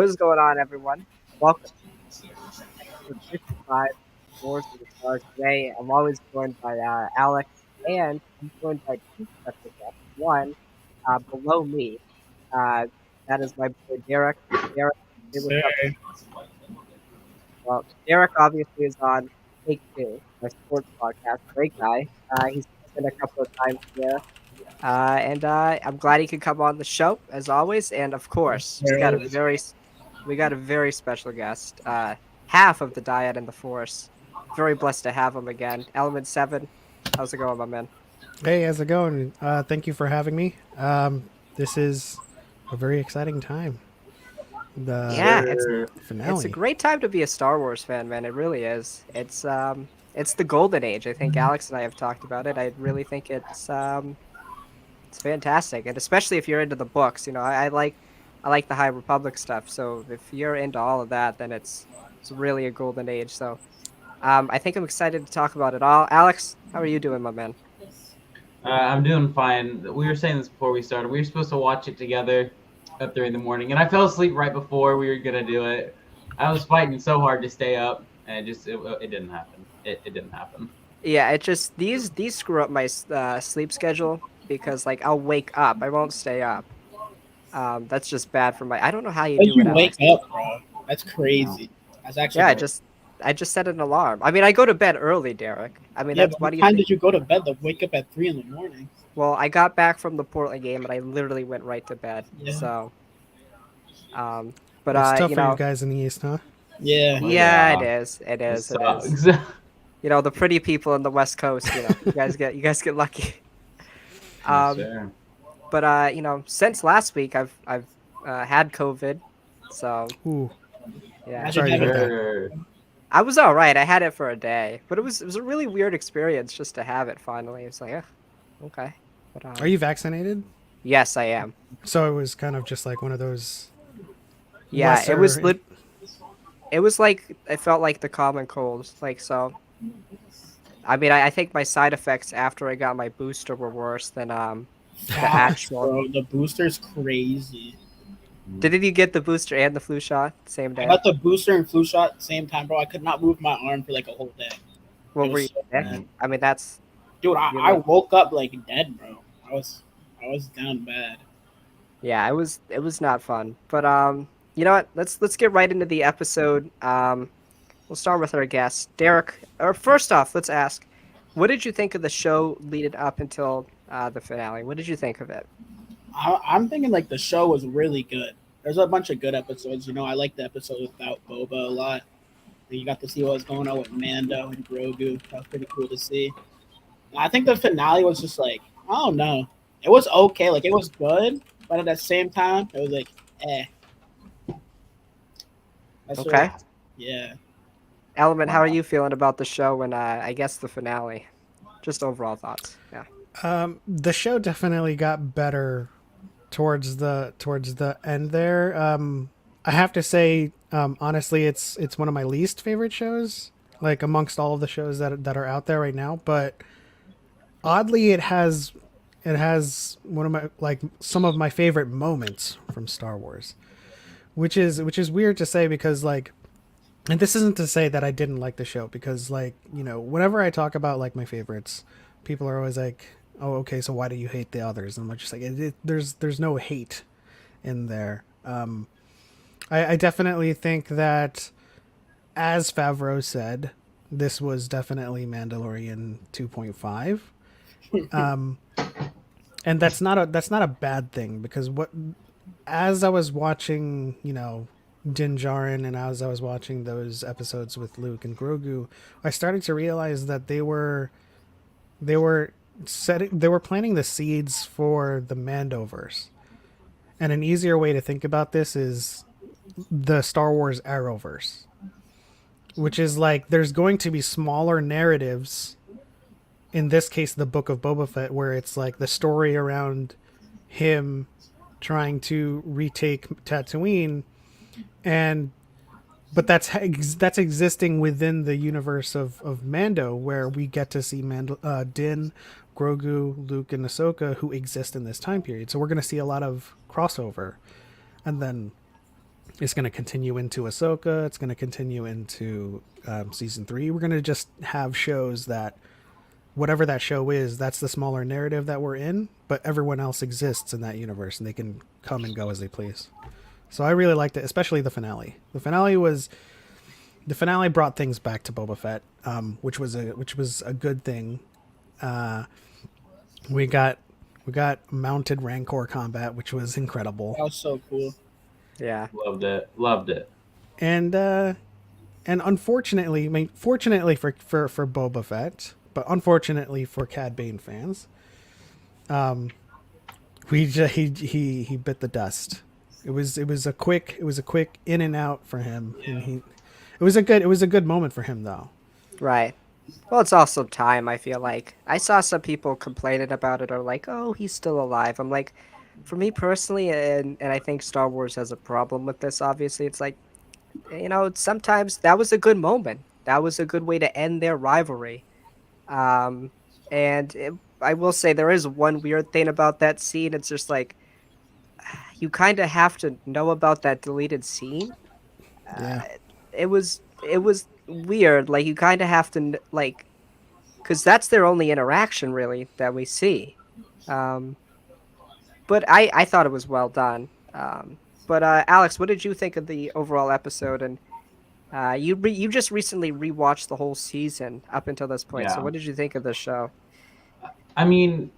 What is going on, everyone? Welcome to episode 55 of Wars of the Stars. Today, I'm always joined by Alex, and I'm joined by two special guests. One, below me, uh, that is my boy Derek. Derek, say what's Sir. up. Well, Derek obviously is on Take Two, my sports podcast. Great guy. He's been a couple of times here. And I'm glad he could come on the show as always. And of course, we got a very special guest. Half of the Dyad and the Force. Very blessed to have him again. Element 7. How's it going, my man? Hey, how's it going? Thank you for having me. This is a very exciting time. The Yeah, Sir. it's a finale. great time to be a Star Wars fan, man. It really is. It's the golden age. I think Alex and I have talked about it. I really think it's fantastic, and especially if you're into the books. I like the High Republic stuff. So if you're into all of that, then it's really a golden age. So I think I'm excited to talk about it all. Alex, how are you doing, my man? I'm doing fine. We were saying this before we started. We were supposed to watch it together at 3 in the morning, and I fell asleep right before we were gonna do it. I was fighting so hard to stay up, and it didn't happen. It didn't happen. Yeah, it just these screw up my sleep schedule because like I'll wake up, I won't stay up. That's just bad for my. I don't know how you But do you it, wake Alex. up, bro. That's crazy. That's actually Yeah, I dope. just I just set an alarm. I mean, I go to bed early, Derek. I mean, Yeah, that's but why what do you time think? did you go to bed to wake up at 3 in the morning? Well, I got back from the Portland game and I literally went right to bed. Yeah. So, um, but It's tough you for you know, guys in the East, huh? Yeah. yeah, it Yeah, is. It it is. It is. sucks. The pretty people in the West Coast. You guys get lucky. Yes, Um, sir. but since last week, I've had COVID. So Ooh, yeah, Imagine sorry to having hear that. Sure. I was all right. I had it for a day, but it was a really weird experience just to have it finally. It's like, okay. But Are you vaccinated? yes, I am. So it was kind of just like one of those Yeah, it was lesser. it was like it felt like the common cold. Like so. I mean, I think my side effects after I got my booster were worse than the Facts, actual. bro. The booster's crazy. Didn't you get the booster and the flu shot same I day? got the booster and flu shot at the same time, bro. I could not move my arm for like a whole day. What It were you was so sick? bad. I mean, that's Dude, you I know, woke up like dead, bro. I was down bad. yeah, it was not fun. But you know what? Let's get right into the episode. We'll start with our guest, Derek. Or first off, let's ask, what did you think of the show leading up until the finale? What did you think of it? I'm thinking like the show was really good. There's a bunch of good episodes. I like the episode without Boba a lot. You got to see what was going on with Mando and Grogu. That was pretty cool to see. I think the finale was just like, I don't know. It was okay. Like, it was good, but at the same time, it was like, eh. That's Okay. yeah. Element, how are you feeling about the show and I guess the finale? Just overall thoughts. Yeah. The show definitely got better towards the end there. I have to say, honestly, it's one of my least favorite shows, like amongst all of the shows that are out there right now. But oddly, it has one of my like some of my favorite moments from Star Wars, which is weird to say because like, and this isn't to say that I didn't like the show because like whenever I talk about like my favorites, people are always like, oh, okay, so why do you hate the others? And I'm just like, there's no hate in there. I definitely think that, as Favreau said, this was definitely Mandalorian 2.5. Um, and that's not a bad thing because as I was watching, Din Djarin and as I was watching those episodes with Luke and Grogu, I started to realize that they were planting the seeds for the Mandoverse. And an easier way to think about this is the Star Wars Arrowverse, which is like there's going to be smaller narratives. In this case, the Book of Boba Fett, where it's like the story around him trying to retake Tatooine, and but that's existing within the universe of Mando, where we get to see Din, Grogu, Luke, and Ahsoka who exist in this time period. So we're going to see a lot of crossover, and then It's going to continue into Ahsoka. It's going to continue into season 3. We're going to just have shows that whatever that show is, that's the smaller narrative that we're in, but everyone else exists in that universe and they can come and go as they please. So I really liked it, especially the finale. The finale brought things back to Boba Fett, which was a good thing. Uh, we got mounted Rancor combat, which was incredible, That was so cool. Yeah. Loved it. Loved it. and unfortunately, I mean, fortunately for Boba Fett, but unfortunately for Cad Bane fans, he bit the dust. It was a quick in and out for him, and it was a good moment for him though. Right. Well, it's also time, I feel like. I saw some people complaining about it or like, oh, he's still alive. I'm like, for me personally, and I think Star Wars has a problem with this, obviously, it's like, sometimes that was a good moment. That was a good way to end their rivalry. Um, and I will say there is one weird thing about that scene. It's just like, you kind of have to know about that deleted scene. Yeah, It was weird. Like, you kind of have to, like, because that's their only interaction really that we see. Um, but I thought it was well done. But Alex, what did you think of the overall episode? And you just recently rewatched the whole season up until this point. So Yeah. what did you think of the show? I mean,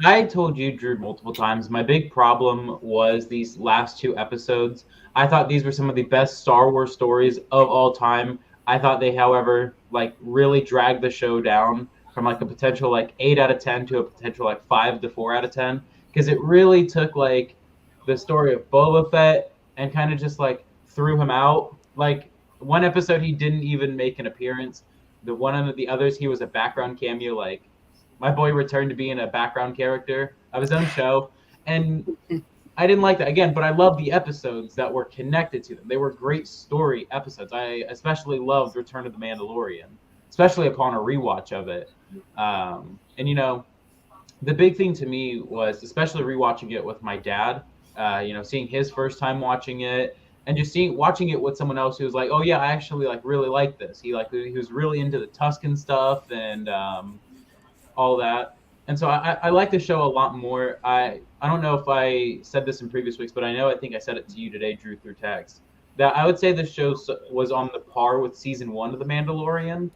I told you, Drew, multiple times, my big problem was these last 2 episodes. I thought these were some of the best Star Wars stories of all time. I thought they, however, like really dragged the show down from like a potential like 8 out of 10 to a potential like 5 to 4 out of 10 because it really took like the story of Boba Fett and kind of just like threw him out. Like one episode he didn't even make an appearance. The one of the others he was a background cameo. Like my boy returned to being a background character of his own show, and I didn't like that again. But I love the episodes that were connected to them. They were great story episodes. I especially loved Return of the Mandalorian, especially upon a rewatch of it. And the big thing to me was especially rewatching it with my dad. Seeing his first time watching it, and just watching it with someone else who was like, "Oh yeah, I actually like really like this." He was really into the Tuscan stuff and all that. And so I like the show a lot more. I don't know if I said this in previous weeks, but I think I said it to you today, Drew, through text. That I would say the show was on the par with season 1 of The Mandalorian.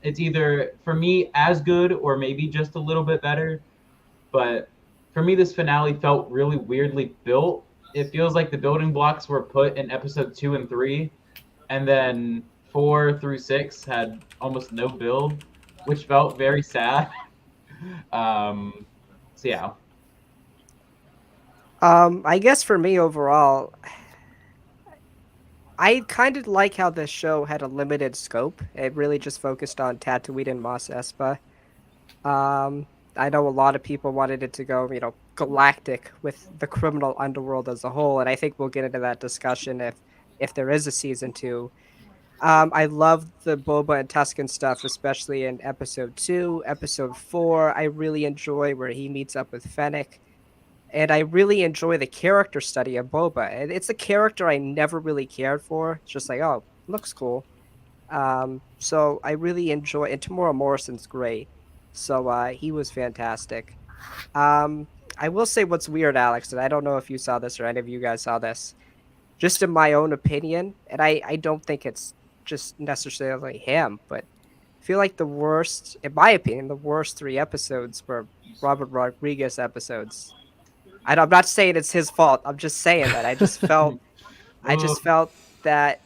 It's either for me as good or maybe just a little bit better. But for me, this finale felt really weirdly built. It feels like the building blocks were put in episode 2 and 3, and then 4 through 6 had almost no build, which felt very sad. So yeah. I guess for me overall, I kind of like how this show had a limited scope. It really just focused on Tatooine and Mos Espa. Um, I know a lot of people wanted it to go, galactic with the criminal underworld as a whole, and I think we'll get into that discussion if there is a season 2. I love the Boba and Tuscan stuff, especially in episode 2, episode 4. I really enjoy where he meets up with Fennec, and I really enjoy the character study of Boba. And it's a character I never really cared for. It's just like, oh, looks cool. So I really enjoy, and Tamora Morrison's great. So he was fantastic. I will say what's weird, Alex, and I don't know if you saw this or any of you guys saw this. Just in my own opinion, and I don't think it's just necessarily him, but I feel like the worst, in my opinion, the worst 3 episodes were Robert Rodriguez episodes. I'm not saying it's his fault. I'm just saying that I just felt that,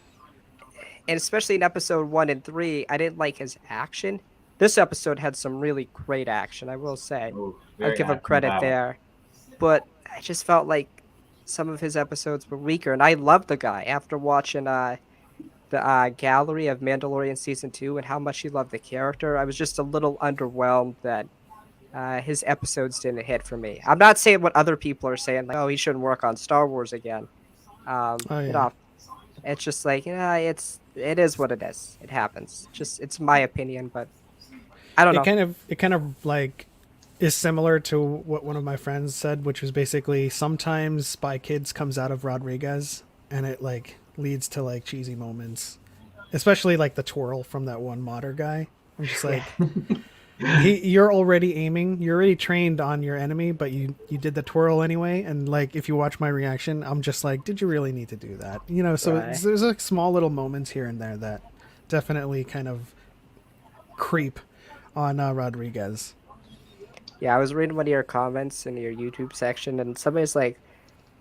and especially in episode 1 and 3, I didn't like his action. This episode had some really great action, I will say. I'll Very give him action credit packed. there. But I just felt like some of his episodes were weaker, and I love the guy after watching the gallery of Mandalorian season 2 and how much he loved the character. I was just a little underwhelmed that his episodes didn't hit for me. I'm not saying what other people are saying, like, oh, he shouldn't work on Star Wars again. oh You yeah. know, it's just like, it is what it is. It happens. Just it's my opinion, but I don't know. It kind of like is similar to what one of my friends said, which was basically sometimes Spy Kids comes out of Rodriguez, and it like leads to like cheesy moments, especially like the twirl from that one modder guy. I'm just Yeah. like, you're already aiming, you're already trained on your enemy, but you did the twirl anyway. And like, if you watch my reaction, I'm just like, did you really need to do that? You know, so Right. there's like small little moments here and there that definitely kind of creep on Rodriguez. Yeah, I was reading one of your comments in your YouTube section, and somebody's like,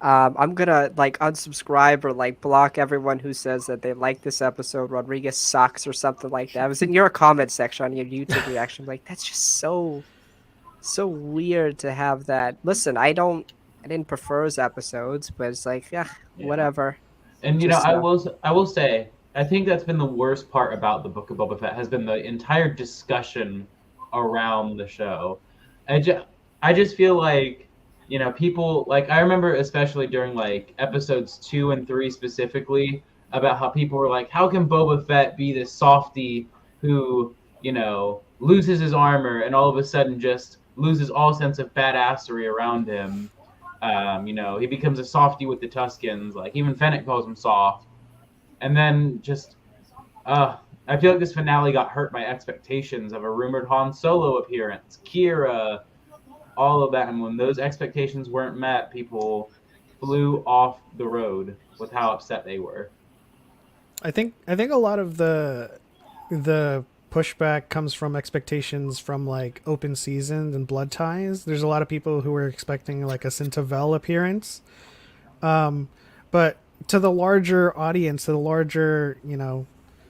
I'm gonna like unsubscribe or like block everyone who says that they like this episode. Rodriguez sucks or something like that. I was in your comment section on your YouTube reaction. Like, that's just so weird to have that. Listen, I didn't prefer his episodes, but it's like, yeah, Yeah. whatever. And Just I will say, I think that's been the worst part about the Book of Boba Fett has been the entire discussion around the show. I just feel like, people like I remember especially during like episodes 2 and 3 specifically about how people were like, how can Boba Fett be this softy who, loses his armor and all of a sudden just loses all sense of badassery around him. He becomes a softy with the Tuskens. Like even Fennec calls him soft. And then just, I feel like this finale got hurt by expectations of a rumored Han Solo appearance, Kira, all of that. And when those expectations weren't met, people flew off the road with how upset they were. I think a lot of the pushback comes from expectations from like open seasons and blood ties. There's a lot of people who were expecting like a Cintavel appearance, but to the larger audience, to the larger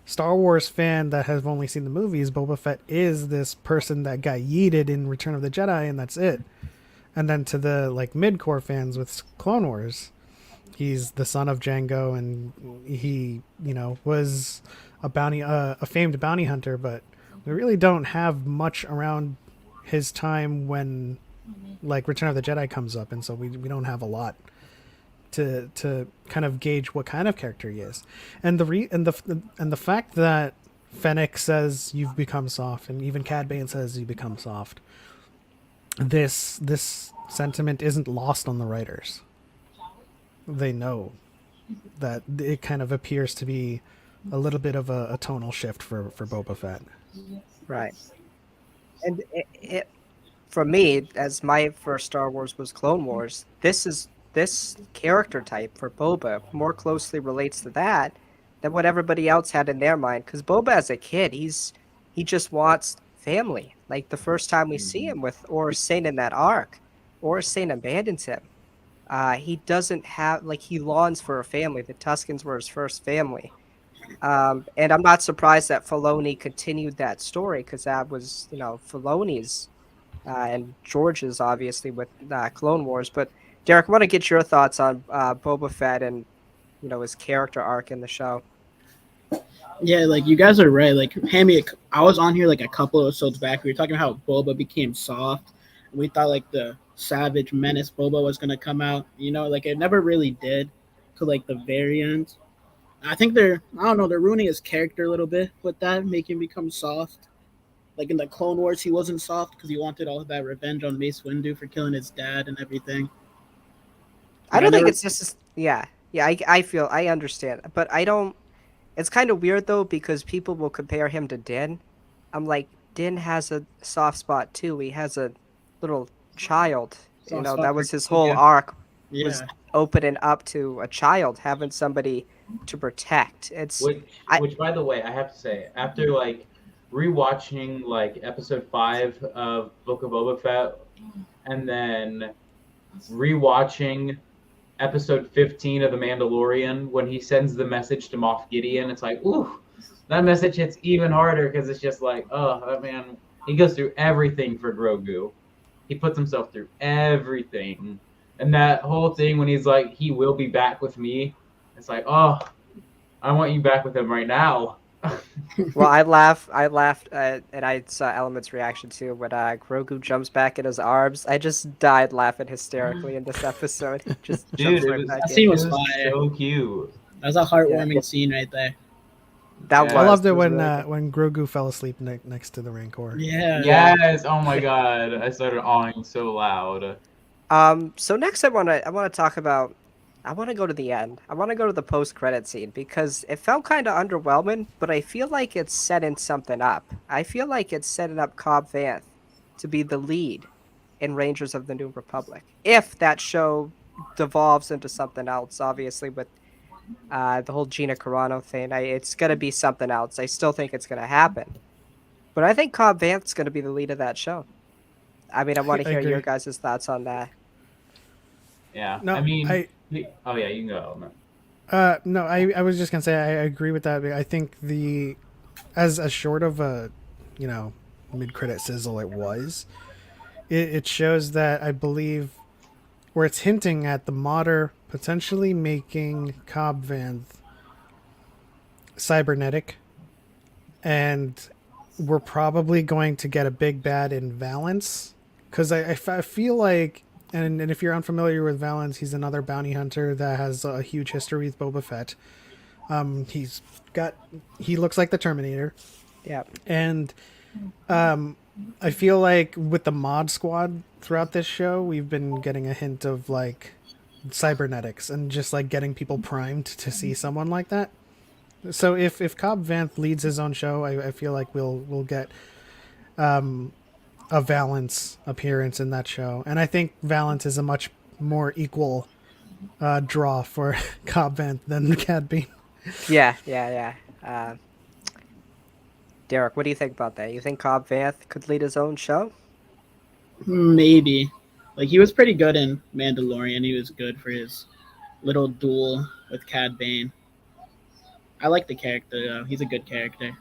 Star Wars fan that has only seen the movies, Boba Fett is this person that got yeeted in Return of the Jedi, and that's it. And then to the like mid-core fans with Clone Wars, he's the son of Django, and he was a famed bounty hunter, but we really don't have much around his time when like Return of the Jedi comes up, and so we don't have a lot to kind of gauge what kind of character he is. And the fact that Fennec says you've become soft, and even Cad Bane says you become soft, this sentiment isn't lost on the writers. They know that it kind of appears to be a little bit of a tonal shift for Boba Fett. right. And for me, as my first Star Wars was Clone Wars, this character type for Boba more closely relates to that than what everybody else had in their mind. Because Boba, as a kid, he just wants family. Like the first time we see him with Aurra Sing in that arc, Aurra Sing abandons him. He doesn't have like he longs for a family. The Tuskens were his first family. And I'm not surprised that Filoni continued that story because that was, Filoni's and George's obviously with Clone Wars. But Derek, I want to get your thoughts on Boba Fett and his character arc in the show. Yeah, like you guys are right. Like Hammy, I was on here like a couple of episodes back. We were talking about how Boba became soft. And we thought like the savage menace Boba was gonna come out. Like it never really did, to like the very end. I think I don't know, they're ruining his character a little bit with that, making him become soft. Like in the Clone Wars, he wasn't soft because he wanted all of that revenge on Mace Windu for killing his dad and everything. I Like I don't think never, it's just yeah. I understand, but I don't. It's kind of weird though because people will compare him to Din. I'm like, Din has a soft spot too. He has a little child. Soft spot That for was his whole Giga. arc was Yeah, opening up to a child having somebody to protect. It's Which, I which, by the way, I have to say, after like rewatching like episode 5 of Book of Boba Fett, and then rewatching episode 15 of The Mandalorian when he sends the message to Moff Gideon, it's like, ooh, that message hits even harder because it's just like, oh, that man, he goes through everything for Grogu. He puts himself through everything. And that whole thing when he's like, he will be back with me, it's like, oh, I want you back with him right now. well, I laughed, and I saw Element's reaction too when Grogu jumps back in his arms. I just died laughing hysterically in this episode. Just Dude, jumps right back that in. scene it was was fire. so cute. That was a heartwarming scene right there. That Yeah. I loved it was when really good. when Grogu fell asleep next to the Rancor. Yeah. Yes. Oh my god. I started awing so loud. So next I wanna talk about I want to go to the end. I want to go to the post-credit scene because it felt kind of underwhelming, but I feel like it's setting something up. I feel like it's setting up Cobb Vanth to be the lead in Rangers of the New Republic. If that show devolves into something else, obviously with the whole Gina Carano thing, it's gonna be something else. I still think it's gonna happen, but I think Cobb Vanth's gonna be the lead of that show. I mean, I want to I hear your agree. guys' thoughts on that. Yeah, I No, mean, I oh yeah, you can go. No. no, I was just gonna say I agree with that. I think the as short of a, you know, mid credit sizzle it was, it shows that I believe where it's hinting at the modder potentially making Cobb Vanth cybernetic, and we're probably going to get a big bad in Valance, because I feel like, and if you're unfamiliar with Valance, he's another bounty hunter that has a huge history with Boba Fett. He's got he looks like the Terminator, Yeah, and I feel like with the mod squad throughout this show, we've been getting a hint of like cybernetics and just like getting people primed to see someone like that. So if Cobb Vanth leads his own show, I feel like we'll get a Valance appearance in that show, and I think Valance is a much more equal draw for Cobb Vanth than Cad Bane. yeah. Derek, what do you think about that? You think Cobb Vanth could lead his own show? Maybe. Like he was pretty good in Mandalorian. He was good for his little duel with Cad Bane. I like the character though. He's a good character.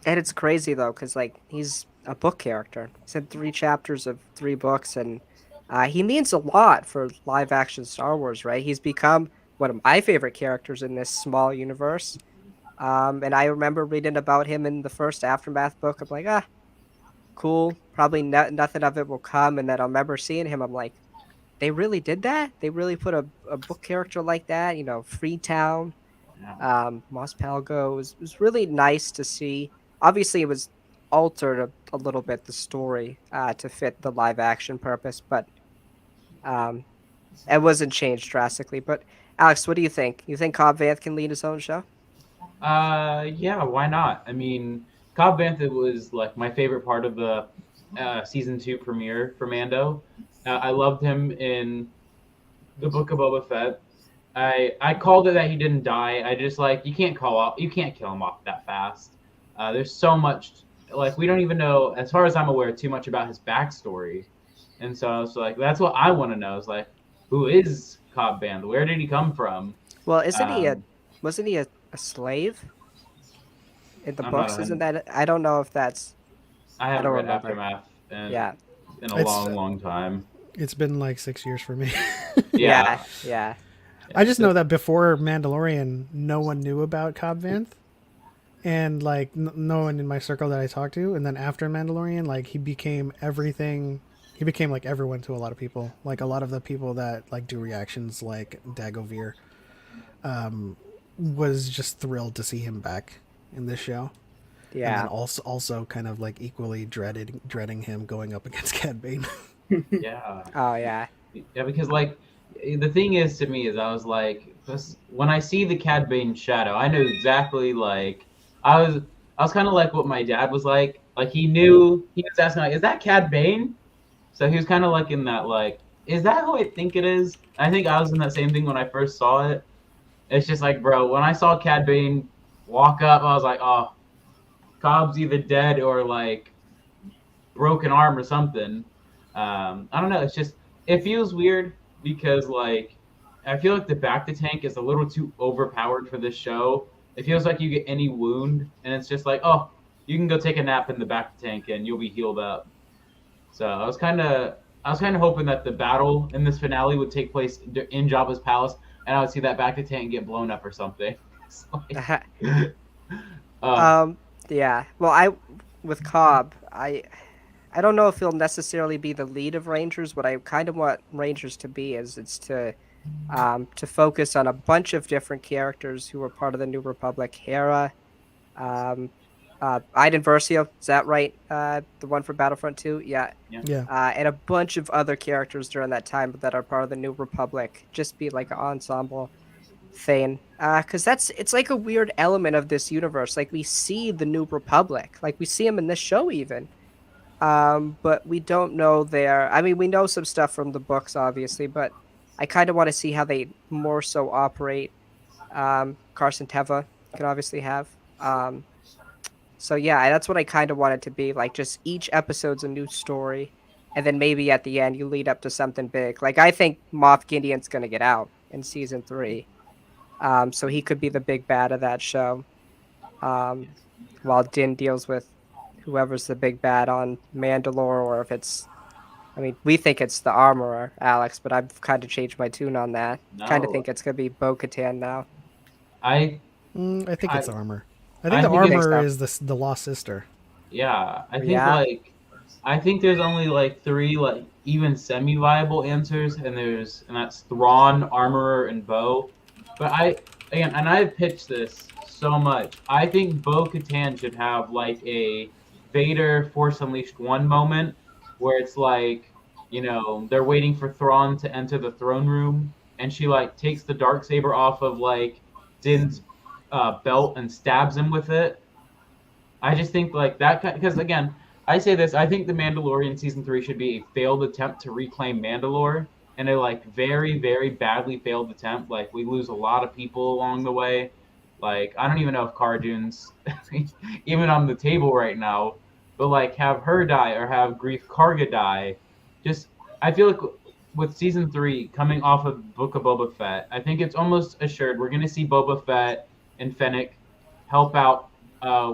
And it's crazy though, because like he's a book character. He's had 3 chapters of 3 books, and he means a lot for live action Star Wars. Right? He's become one of my favorite characters in this small universe. And I remember reading about him in the first Aftermath book. I'm like, cool. Probably nothing of it will come. And then I remember seeing him. I'm like, they really did that. They really put a book character like that. You know, Freetown, Yeah. Mos Pelgo. It was really nice to see. Obviously, it was altered a little bit the story to fit the live action purpose, but um, it wasn't changed drastically. But Alex, what do you think? You think Cobb Vanth can lead his own show? Yeah, why not? I mean, Cobb Vanth was like my favorite part of the season 2 premiere for Mando. I loved him in the Book of Boba Fett. I called it that he didn't die. I just like you can't kill him off that fast. There's so much like we don't even know, as far as I'm aware, too much about his backstory, and so I was like, that's what I want to know. Is like, who is Cobb Vanth? Where did he come from? Well, isn't he a Um, wasn't he a slave in the I'm not books? a Isn't that I don't know if that's I I haven't don't read remember. Aftermath Yeah. in a It's long, long time. it's been like 6 years for me. Yeah, Yeah, yeah. I yeah. just know that before Mandalorian, no one knew about Cobb Vanth, and like no one in my circle that I talked to. And then after Mandalorian, like he became everything. He became like everyone to a lot of people. Like a lot of the people that like do reactions, like Dagovere, was just thrilled to see him back in this show. And then Yeah. also kind of like equally dreading him going up against Cad Bane. Yeah, Oh yeah. yeah. Because like the thing is to me is I was like, when I see the Cad Bane shadow, I knew exactly like I was I was kind of like what my dad was like. Like he was asking like, is that Cad Bane? So he was kind of like in that like, is that who I think it is? I think I was in that same thing when I first saw it. It's just like, bro, when I saw Cad Bane walk up, I was like, oh, Cobb's either dead or like broken arm or something. I don't know. It's just it feels weird because like I feel like the back to tank is a little too overpowered for this show. It feels like you get any wound and it's just like, oh, you can go take a nap in the back to tank and you'll be healed up. So I was kind of hoping that the battle in this finale would take place in Jabba's palace and I would see that back to tank get blown up or something. It's like, uh, um. Yeah. Well, I with Cobb, I don't know if he'll necessarily be the lead of Rangers. What I kind of want Rangers to be is it's to focus on a bunch of different characters who were part of the New Republic. Hera, um, Iden Versio, is that right? The one from Battlefront 2? Yeah. Yeah. Yeah. And a bunch of other characters during that time that are part of the New Republic. Just be like an ensemble thing. Because it's like a weird element of this universe. Like we see the New Republic, like we see them in this show even. But we don't know their. I mean, we know some stuff from the books, obviously, but I kind of want to see how they more so operate. Carson Teva can obviously have. So yeah, that's what I kind of want it to be. Like just each episode's a new story, and then maybe at the end you lead up to something big. Like I think Moff Gideon's gonna get out in season 3. So he could be the big bad of that show. Um, while Din deals with whoever's the big bad on Mandalore, or if it's, I mean, we think it's the Armorer, Alex, but I've kind of changed my tune on that. Kind of No, think it's gonna be Bo-Katan now. I I think I it's armor. I think I the think You think it's armor so? is the lost sister. yeah. I think Yeah. like I think there's only like three like even semi-viable answers, and that's Thrawn, Armorer, and Bo. But I've pitched this so much. I think Bo-Katan should have like a Vader Force Unleashed 1 moment where it's like, they're waiting for Thrawn to enter the throne room, and she like takes the dark saber off of like Din's belt and stabs him with it. I just think like that because again, I say this. I think the Mandalorian season 3 should be a failed attempt to reclaim Mandalore, and a like very very badly failed attempt. Like we lose a lot of people along the way. Like I don't even know if Cara Dune's even on the table right now, but like have her die or have Grief Karga die. Just I feel like with season 3 coming off of Book of Boba Fett, I think it's almost assured we're gonna see Boba Fett and Fennec help out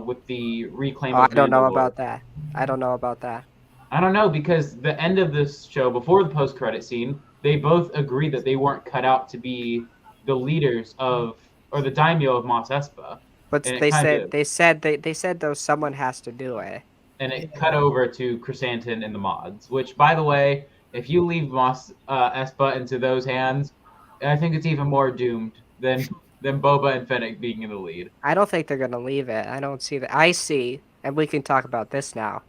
with the reclaim Oh, I of don't know Mandalore. about that. I don't know about that. I don't know because the end of this show, before the post-credit scene, they both agreed that they weren't cut out to be the leaders of or the daimyo of Mos Espa, But and it they kind said of they said though someone has to do it. and it cut over to Chrysanthemum and the mods. Which, by the way, if you leave Mos Espa into those hands, I think it's even more doomed than Boba and Fennec being in the lead. I don't think they're gonna leave it. I don't see that. I see, and we can talk about this now.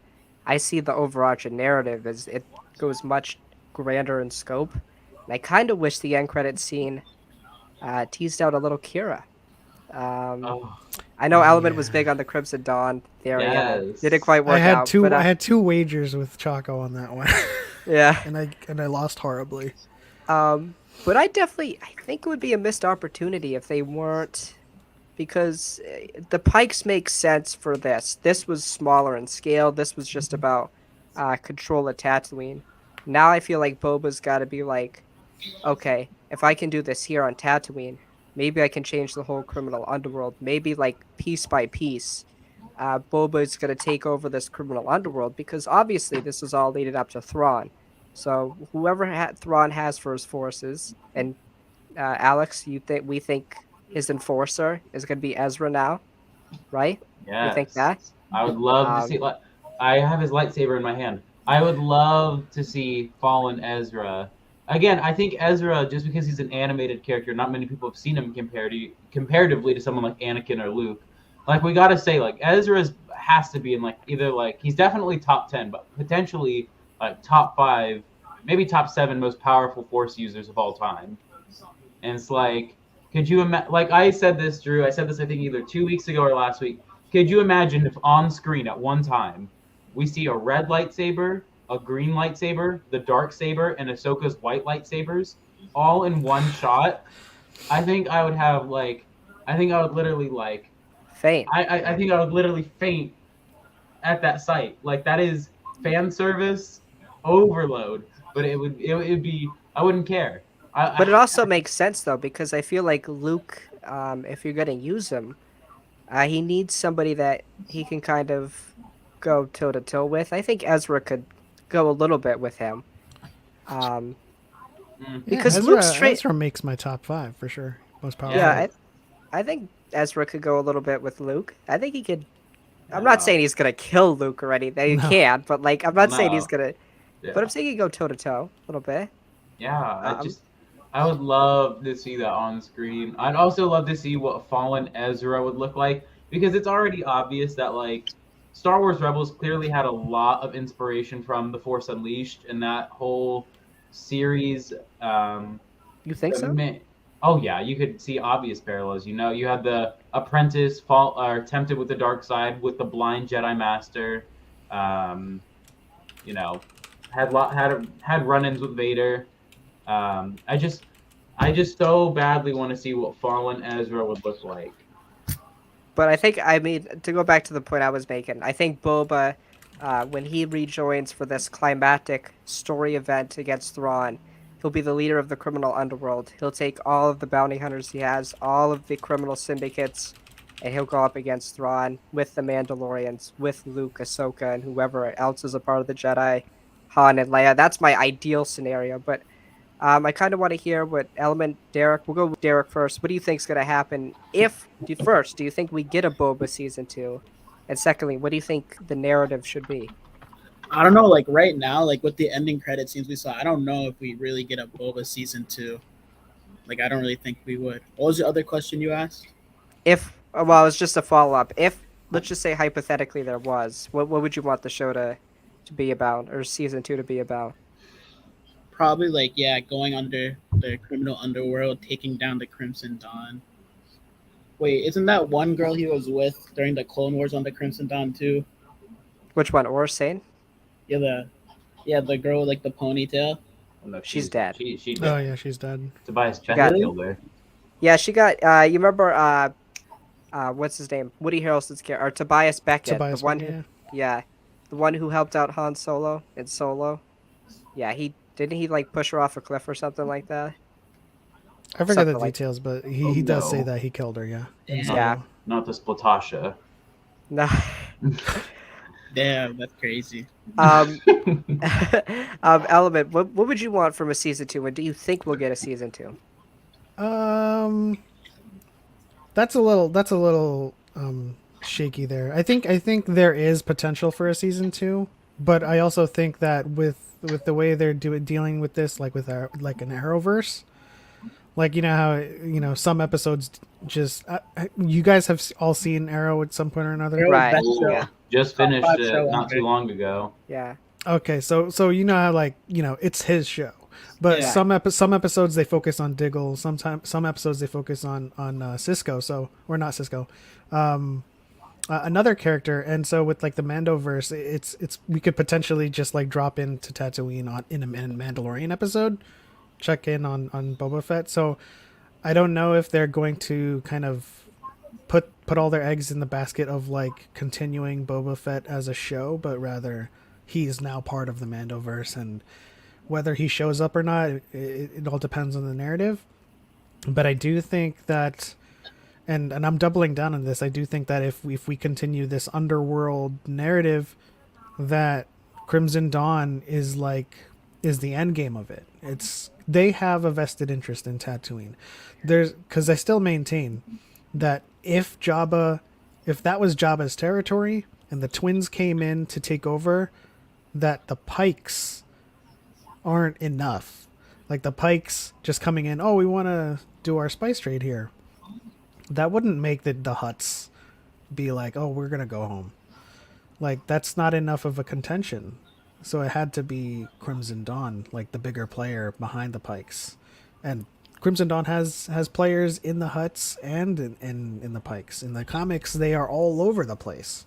I see the overarching narrative as it goes much grander in scope, and I kind of wish the end credit scene teased out a little Kira. Um, Oh I know Element was Yeah. big on the Crimson Dawn theory, and it didn't yes. quite I work had out. two. But I had two wagers with Chaco on that one, yeah, and I lost horribly. um, but I think it would be a missed opportunity if they weren't, because the Pikes make sense for this. This was smaller in scale. This was just about control of Tatooine. Now I feel like Boba's got to be like, okay, if I can do this here on Tatooine, maybe I can change the whole criminal underworld. Maybe like piece by piece, Boba's gonna take over this criminal underworld because obviously this is all leading up to Thrawn. So whoever Thrawn has for his forces, and Alex, we think his enforcer is gonna be Ezra now, right? We think that. Yes. I would love to Um, see like I have his lightsaber in my hand. I would love to see Fallen Ezra. Again, I think Ezra, just because he's an animated character, not many people have seen him comparatively to someone like Anakin or Luke. Like we gotta say, like Ezra has to be in like either like he's definitely top 10, but potentially like top 5, maybe top 7 most powerful Force users of all time. And it's like, could you imagine? Like I said this, Drew. I said this I think either 2 weeks ago or last week. Could you imagine if on screen at one time we see a red lightsaber, a green lightsaber, the dark saber, and Ahsoka's white lightsabers all in one shot? I think I would have like, I think I would literally like, Faint. I think I would literally faint at that sight. Like that is fan service overload. But it would be I wouldn't care. But it also makes sense though because I feel like Luke, if you're gonna use him, he needs somebody that he can kind of go toe to toe with. I think Ezra could go a little bit with him. Um, Yeah, because Luke's straight. Ezra makes my top 5 for sure. Most powerful. Yeah, Yeah. I think Ezra could go a little bit with Luke. I think he could. I'm Yeah. not saying he's gonna kill Luke or anything. He No. can't, but like I'm not saying he's No. gonna. Yeah. But I'm saying he could go toe to toe a little bit. Yeah, Um, I would love to see that on screen. I'd also love to see what Fallen Ezra would look like because it's already obvious that like Star Wars Rebels clearly had a lot of inspiration from The Force Unleashed and that whole series. You think The so? oh yeah, you could see obvious parallels. You know, you had the apprentice fall or tempted with the dark side with the blind Jedi Master. Um, you know, had run-ins with Vader. I just so badly want to see what fallen Ezra would look like. But I think, I mean, to go back to the point I was making, I think Boba, when he rejoins for this climactic story event against Thrawn, he'll be the leader of the criminal underworld. He'll take all of the bounty hunters he has, all of the criminal syndicates, and he'll go up against Thrawn with the Mandalorians, with Luke, Ahsoka, and whoever else is a part of the Jedi, Han and Leia. That's my ideal scenario, but I kind of want to hear what Element Derek. We'll go with Derek first. What do you think is going to happen if? Do you think we get a Boba season 2? And secondly, what do you think the narrative should be? I don't know. Like right now, like with the ending credit scenes we saw, I don't know if we really get a Boba season 2. Like I don't really think we would. What was the other question you asked? If well, it's just a follow up. If let's just say hypothetically there was, what would you want the show to be about, or season 2 to be about? Probably like yeah, going under the criminal underworld, taking down the Crimson Dawn. Wait, isn't that one girl he was with during the Clone Wars on the Crimson Dawn too? Which one, or Sane? Yeah, the girl with like the ponytail. Oh, no, She's dead. She Oh did. yeah, she's dead. Tobias She Beth got- killed her. Yeah, she got. You remember? What's his name? Woody Harrelson's character, or Tobias Beckett, Tobias the one Beckett, who, yeah, the one who helped out Han Solo in Solo. Yeah, he didn't he like push her off a cliff or something like that. I forget Something the like- details, but Oh, he does say no. that he killed her. Yeah. in Damn. Solo. Yeah. Not the Splatasha. No. Damn, that's crazy. um, Element. What would you want from a season 2? And do you think we'll get a season 2? That's a little shaky there. I think there is potential for a season 2, but I also think that with the way they're dealing with this, like with our like an Arrowverse, like you know how some episodes just you guys have all seen Arrow at some point or another. Arrow- Right. Best show. Yeah. Just Top finished 5 it show not ever. too long ago. Yeah. Okay, so you know how like it's his show, but Yeah. some episodes they focus on Diggle. Sometimes some episodes they focus on Cisco. So or not Cisco, another character. And so with like the Mandoverse, it's we could potentially just like drop into Tatooine in a Mandalorian episode, check in on Boba Fett. So I don't know if they're going to kind of put all their eggs in the basket of like continuing Boba Fett as a show, but rather he is now part of the Mandoverse, and whether he shows up or not, it all depends on the narrative. But I do think that, and I'm doubling down on this, I do think that if we continue this underworld narrative, that Crimson Dawn is the end game of it. They have a vested interest in Tatooine. Because I still maintain that if that was Jabba's territory and the twins came in to take over, that the Pikes aren't enough. Like the Pikes just coming in, oh, we want to do our spice trade here. That wouldn't make the Hutts be like, oh, we're going to go home. Like that's not enough of a contention. So it had to be Crimson Dawn, like the bigger player behind the Pikes. And Crimson Dawn has players in the Hutts and in the Pikes. In the comics, they are all over the place.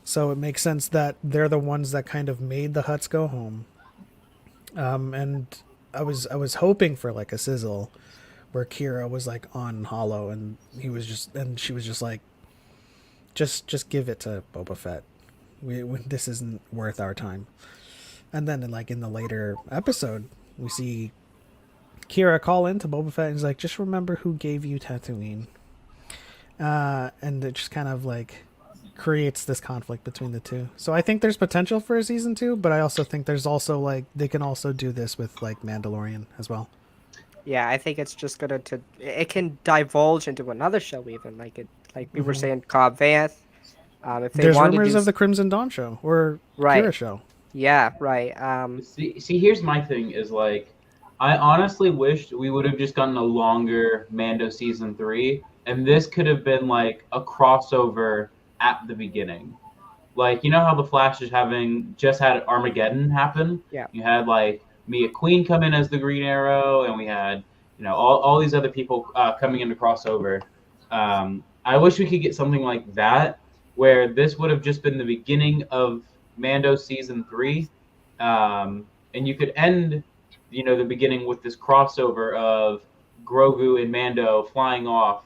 So it makes sense that they're the ones that kind of made the Hutts go home. And I was hoping for like a sizzle where Kira was like on Hollow and she was just like, just give it to Boba Fett. This isn't worth our time. And then in the later episode, we see Kira call into Boba Fett and he's like, just remember who gave you Tatooine. And it just kind of like creates this conflict between the two. So I think there's potential for a season 2, but I also think there's also like they can also do this with like Mandalorian as well. Yeah, I think it's just it can divulge into another show even, like we were saying, Cobb Vanth. If they There's wanted to rumors do of the Crimson Dawn show or Right. Kira show. Yeah, right. See, here's my thing is like, I honestly wished we would have just gotten a longer Mando season 3 and this could have been like a crossover at the beginning. Like, you know how the Flash is having just had Armageddon happen? Yeah. You had like Mia Queen come in as the Green Arrow, and we had, all these other people coming into crossover. I wish we could get something like that, where this would have just been the beginning of Mando season 3, and you could end, the beginning with this crossover of Grogu and Mando flying off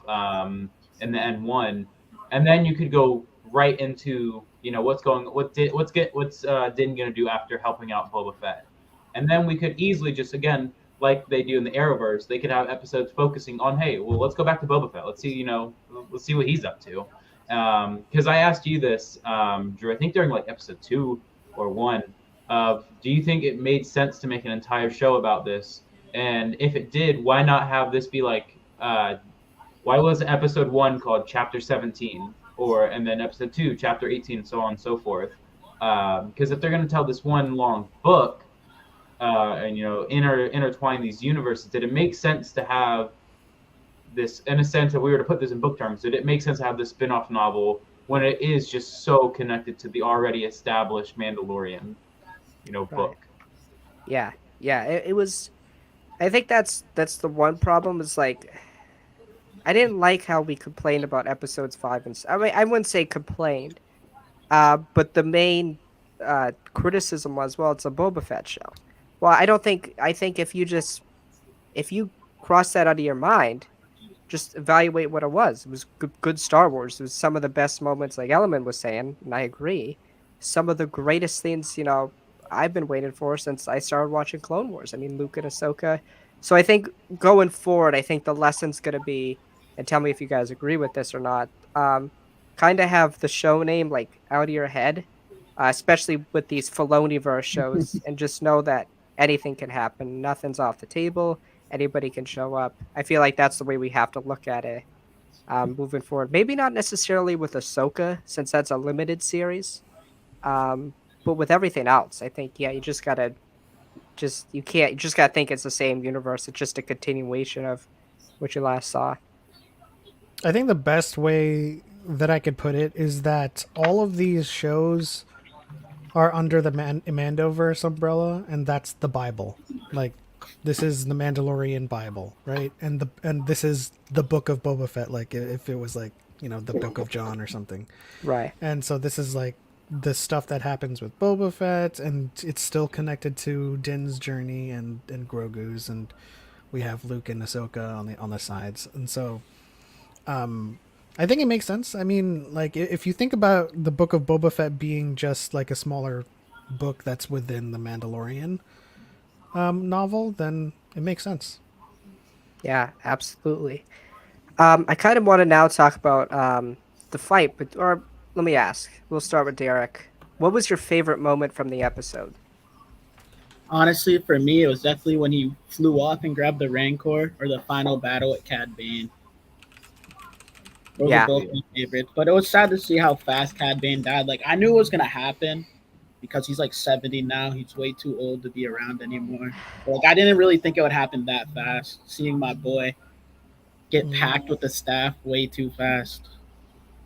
in the N1, and then you could go right into what's Din gonna do after helping out Boba Fett, and then we could easily just, again, like they do in the Arrowverse, they could have episodes focusing on, hey, well, let's go back to Boba Fett. Let's see what he's up to. Because I asked you this, Drew, I think during like episode 2 or 1, do you think it made sense to make an entire show about this? And if it did, why not have this be like, why was episode 1 called Chapter 17, and then episode 2 Chapter 18, and so on and so forth? Because if they're going to tell this one long book, and intertwine these universes, did it make sense to have this, in a sense, if we were to put this in book terms, did it make sense to have this spin-off novel when it is just so connected to the already established Mandalorian, book? Yeah, it was. I think that's the one problem is like, I didn't like how we complained about episodes 5 and I mean, I wouldn't say complained, but the main criticism was, well, it's a Boba Fett show. Well, I think if you cross that out of your mind, just evaluate what it was. It was good Star Wars. It was some of the best moments, like Element was saying, and I agree. Some of the greatest things, I've been waiting for since I started watching Clone Wars. I mean, Luke and Ahsoka. So I think going forward, I think the lesson's going to be, and tell me if you guys agree with this or not, kind of have the show name like out of your head, especially with these Filoni-verse shows, and just know that anything can happen. Nothing's off the table. Anybody can show up. I feel like that's the way we have to look at it moving forward. Maybe not necessarily with Ahsoka, since that's a limited series, but with everything else, I think, yeah, you just gotta you just gotta think it's the same universe. It's just a continuation of what you last saw. I think the best way that I could put it is that all of these shows are under the Mandoverse umbrella, and that's the Bible. Like, this is the Mandalorian Bible, right? And this is the Book of Boba Fett. Like, if it was like, the Book of John or something. Right. And so this is like the stuff that happens with Boba Fett, and it's still connected to Din's journey and Grogu's, and we have Luke and Ahsoka on the sides, and so I think it makes sense. I mean, like, if you think about the Book of Boba Fett being just like a smaller book that's within the Mandalorian novel, then it makes sense. Yeah, absolutely. I kind of want to now talk about the fight, or let me ask. We'll start with Derek. What was your favorite moment from the episode? Honestly, for me, it was definitely when he flew off and grabbed the Rancor, or the final battle at Cad Bane. Those Yeah. are both my favorites. But it was sad to see how fast Cad Bane died. Like, I knew it was gonna happen because he's like 70 now. He's way too old to be around anymore. But, like, I didn't really think it would happen that fast. Seeing my boy get packed with the staff way too fast.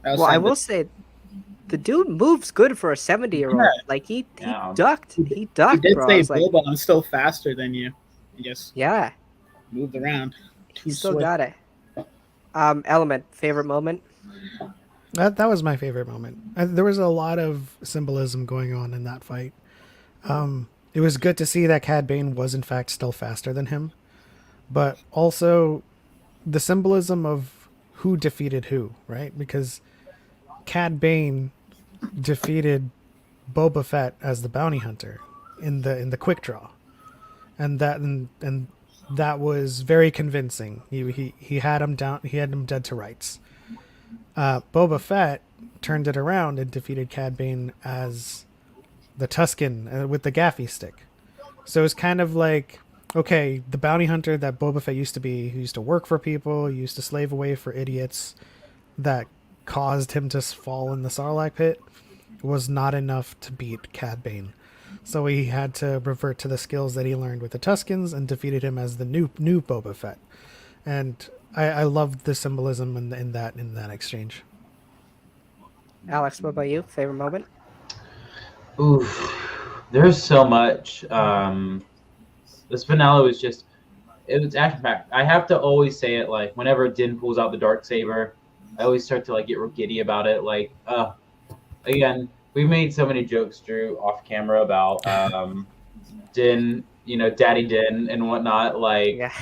Well, I will say, the dude moves good for a 70-year-old. Yeah. Like, he Yeah. ducked. He ducked, He did bro. I say, was like, Boba, I'm still faster than you. He just yeah, moved around. he still got it. Element, favorite moment? That was my favorite moment. There was a lot of symbolism going on in that fight. It was good to see that Cad Bane was in fact still faster than him, but also the symbolism of who defeated who, right? Because Cad Bane defeated Boba Fett as the bounty hunter in the quick draw, and that was very convincing. He had him down. He had him dead to rights. Boba Fett turned it around and defeated Cad Bane as the Tusken with the gaffy stick. So it's kind of like, okay, the bounty hunter that Boba Fett used to be, who used to work for people, used to slave away for idiots that caused him to fall in the Sarlacc pit, was not enough to beat Cad Bane. So he had to revert to the skills that he learned with the Tuskens and defeated him as the new Boba Fett. And I love the symbolism in that exchange. Alex, what about you? Favorite moment? Oof, there's so much. This finale was just it was action packed. I have to always say it like whenever Din pulls out the dark saber, I always start to like get real giddy about it. Like, again, we've made so many jokes, Drew, off camera about Din, Daddy Din and whatnot. Like, Yeah.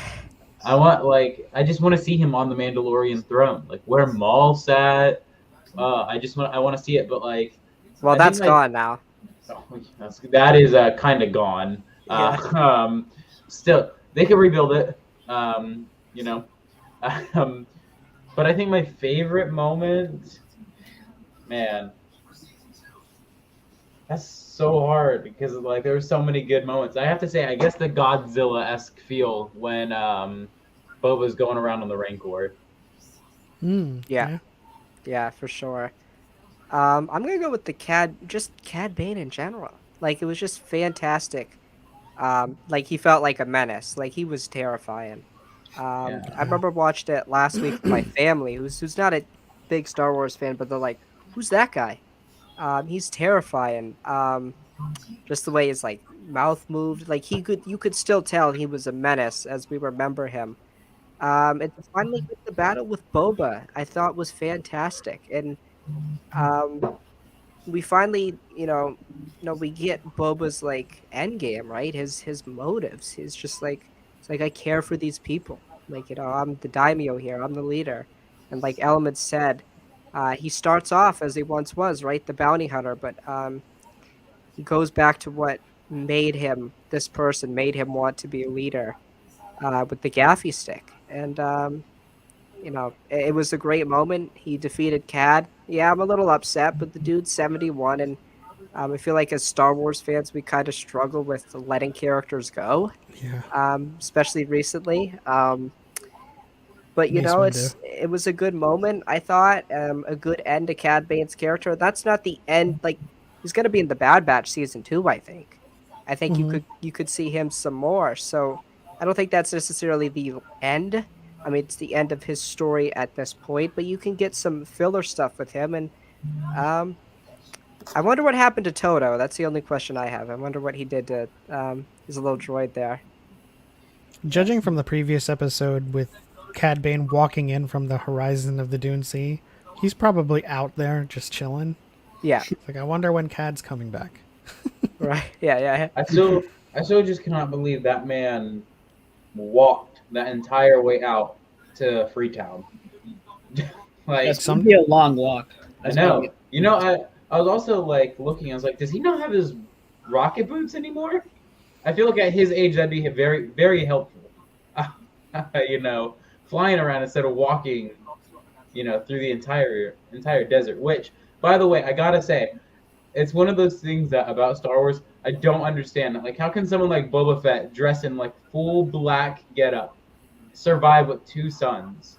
I just want to see him on the Mandalorian throne, like where Maul sat. I want to see it, but like, Well, I think that's like gone now. oh, that is kind of gone. Yeah. Still, they could rebuild it. You know, um, but I think my favorite moment, man, that's so hard because like there were so many good moments. I have to say, I guess the Godzilla-esque feel when Boba's going around on the Rancor. Yeah. Yeah. Yeah, for sure. I'm gonna go with just Cad Bane in general. Like it was just fantastic. Like he felt like a menace. Like he was terrifying. I Yeah, remember watched it last week with my family, who's not a big Star Wars fan, but they're like, "Who's that guy?" He's terrifying. Just the way his like mouth moved, like you could still tell he was a menace as we remember him. And to finally get the battle with Boba, I thought was fantastic, and um, we finally, we get Boba's like end game, right? His motives. He's just like it's like I care for these people. Like, I'm the daimyo here. I'm the leader. And like Element said, he starts off as he once was, right? The bounty hunter, but he goes back to what made him this person, made him want to be a leader, with the gaffy stick. And it was a great moment. He defeated Cad. Yeah, I'm a little upset, but the dude's 71, and I feel like as Star Wars fans, we kind of struggle with letting characters go, Yeah. especially recently. But Mace Windu. it was a good moment. I thought, a good end to Cad Bane's character. That's not the end. Like he's gonna be in the Bad Batch season 2, I think. I think Hmm. you could see him some more. So I don't think that's necessarily the end. I mean, it's the end of his story at this point, but you can get some filler stuff with him. And um, I wonder what happened to Toto. That's the only question I have. I wonder what he did to his little droid there. yeah. Judging from the previous episode with Cad Bane walking in from the horizon of the Dune Sea, he's probably out there just chilling. Yeah. It's like I wonder when Cad's coming back. Right. Yeah. Yeah. I still, I still just cannot believe that man walked that entire way out to Freetown. Like, That's gonna Some be a long walk. I That's gonna be. know. I was also like looking. I was like, does he not have his rocket boots anymore? I feel like at his age that'd be very very helpful. you know, Flying around instead of walking. Through the entire desert. Which, by the way, I gotta say, it's one of those things that about Star Wars I don't understand. Like, how can someone like Boba Fett dress in like full black getup survive with two suns?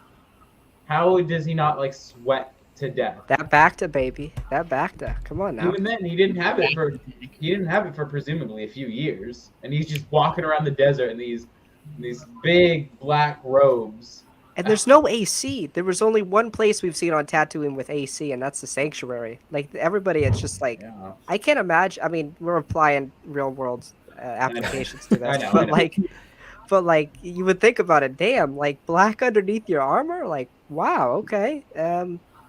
How does he not like sweat to death? That Bacta, baby. That Bacta. Come on now. Even then, he didn't have it for presumably a few years, and he's just walking around the desert in these big black robes. And there's no AC. There was only one place we've seen on Tatooine with AC, and that's the Sanctuary. Like everybody, it's just like Yeah, I can't imagine. I mean, we're applying real world I know. applications to I this, know. I but know. like you would think about it. Damn, like black underneath your armor. Like wow, okay.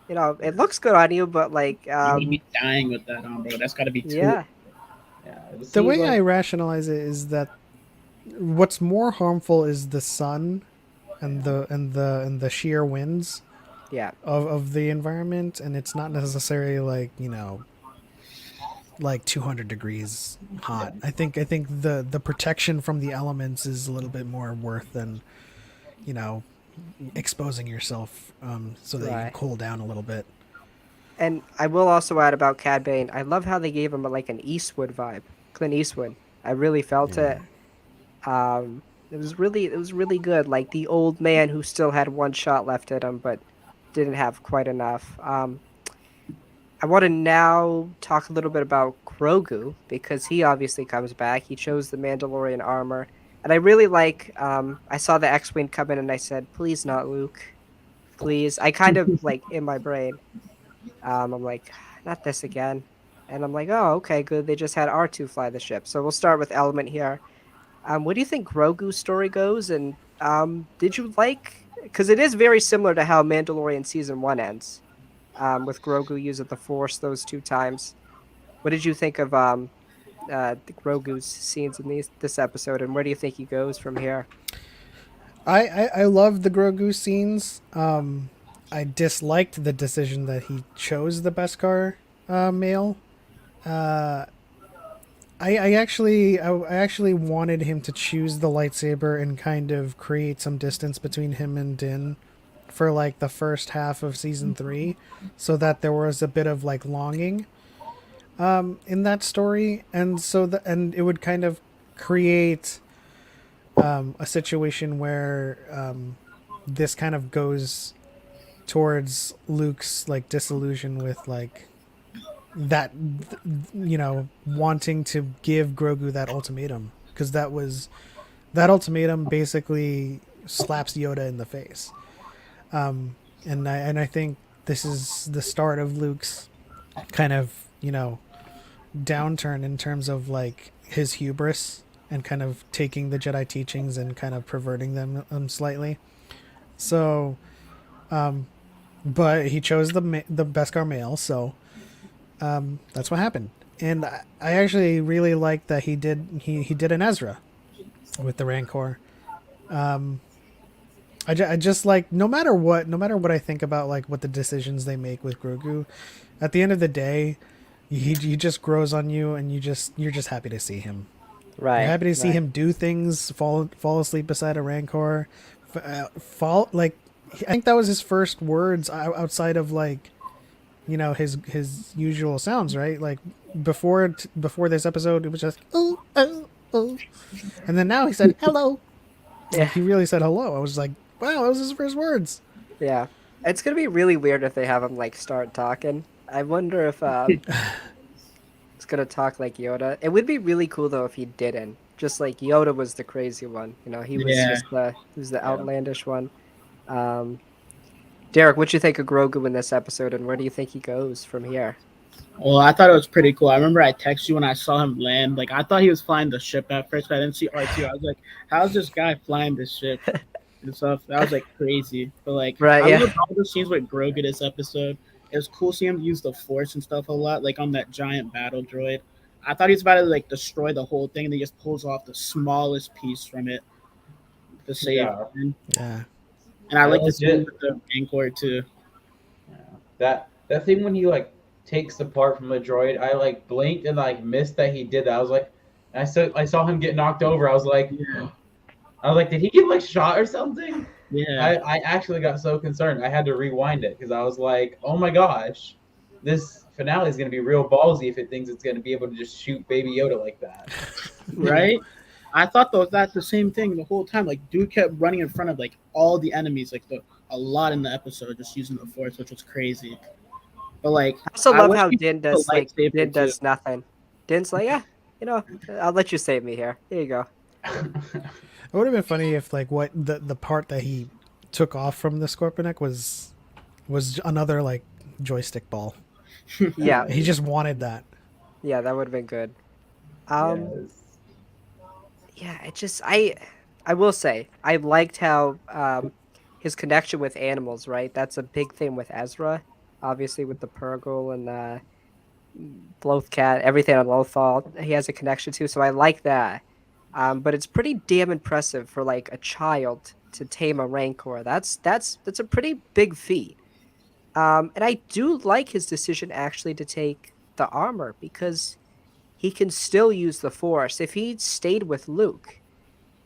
It looks good on you, but like You're gonna be dying with that on, bro. That's gotta be too. yeah, Yeah, it The seems way I like rationalize it is that what's more harmful is the sun and the sheer winds yeah, of the environment, and it's not necessarily like like 200 degrees hot. I think the protection from the elements is a little bit more worth than you know exposing yourself so that you can right. cool down a little bit. And I will also add about Cad Bane. I love how they gave him like an Eastwood vibe, Clint Eastwood. I really felt Yeah. it. It was really good. Like the old man who still had one shot left in him, but didn't have quite enough. I want to now talk a little bit about Grogu because he obviously comes back. He chose the Mandalorian armor. And I really like. I saw the X-wing come in, and I said, "Please, not Luke, please." I kind of like in my brain. I'm like, not this again. And I'm like, oh, okay, good. They just had R2 fly the ship. So we'll start with Element here. What do you think Grogu's story goes? And did you like? Because it is very similar to how Mandalorian season one ends, with Grogu using the Force those two times. What did you think of the Grogu's scenes in this episode, and where do you think he goes from here? I love the Grogu scenes. I disliked the decision that he chose the Beskar male. Uh, I actually wanted him to choose the lightsaber and kind of create some distance between him and Din for like the first half of season 3, so that there was a bit of like longing in that story, and and it would kind of create a situation where this kind of goes towards Luke's like disillusion with like that, wanting to give Grogu that ultimatum, because that ultimatum basically slaps Yoda in the face. And I think this is the start of Luke's kind of downturn in terms of like his hubris and kind of taking the Jedi teachings and kind of perverting them slightly. So, but he chose the Beskar male, so that's what happened. And I actually really like that he did an Ezra with the Rancor. I just like, no matter what I think about like what the decisions they make with Grogu, at the end of the day, he just grows on you, and you're just happy to see him. You're Right, happy to see right. him do things, fall asleep beside a Rancor, fall like, I think that was his first words outside of like his usual sounds, right? Like before this episode, it was just oh oh oh, and then now he said hello. Like Yeah, he really said hello. I was like, wow, that was his first words. yeah. It's gonna be really weird if they have him like start talking. I wonder if it's gonna talk like Yoda. It would be really cool though if he didn't. Just like Yoda was the crazy one. He was Yeah. just the Yeah. outlandish one. Um, Derek, what you think of Grogu in this episode, and where do you think he goes from here? Well, I thought it was pretty cool. I remember I texted you when I saw him land. Like I thought he was flying the ship at first, but I didn't see R2. I was like, how's this guy flying this ship and stuff? That was like crazy. But like Right? I Yeah. loved all the scenes with Grogu this episode. It was cool seeing him use the force and stuff a lot, like on that giant battle droid. I thought he was about to like destroy the whole thing, and he just pulls off the smallest piece from it to save Yeah. him. Yeah, And I I like the scene legit. with the Rancor too. Yeah. That thing when he like takes the part from the droid, I like blinked and like missed that he did that. I was like, and I saw him get knocked over. Yeah, I was like, did he get like shot or something? yeah. I actually got so concerned. I had to rewind it because I was like, oh my gosh, this finale is gonna be real ballsy if it thinks it's gonna be able to just shoot Baby Yoda like that. Right? I thought that was that the same thing the whole time. Like, dude kept running in front of like all the enemies, like a lot in the episode, just using the force, which was crazy. But like, I also I love wish how he Din used the does Din lightsaber too. does nothing. Din's like, yeah, I'll let you save me here. Here you go. it would have been funny if like what the part that he took off from the Scorpionic was another like joystick ball. Yeah, He just wanted that. yeah, that would have been good. Um, Yes. yeah, I will say I liked how his connection with animals. Right, that's a big thing with Ezra. Obviously, with the Purgle and Lothcat, everything on Lothal, he has a connection to. So I like that. But it's pretty damn impressive for like a child to tame a Rancor. That's a pretty big feat. And I do like his decision actually to take the armor because he can still use the Force. If he stayed with Luke,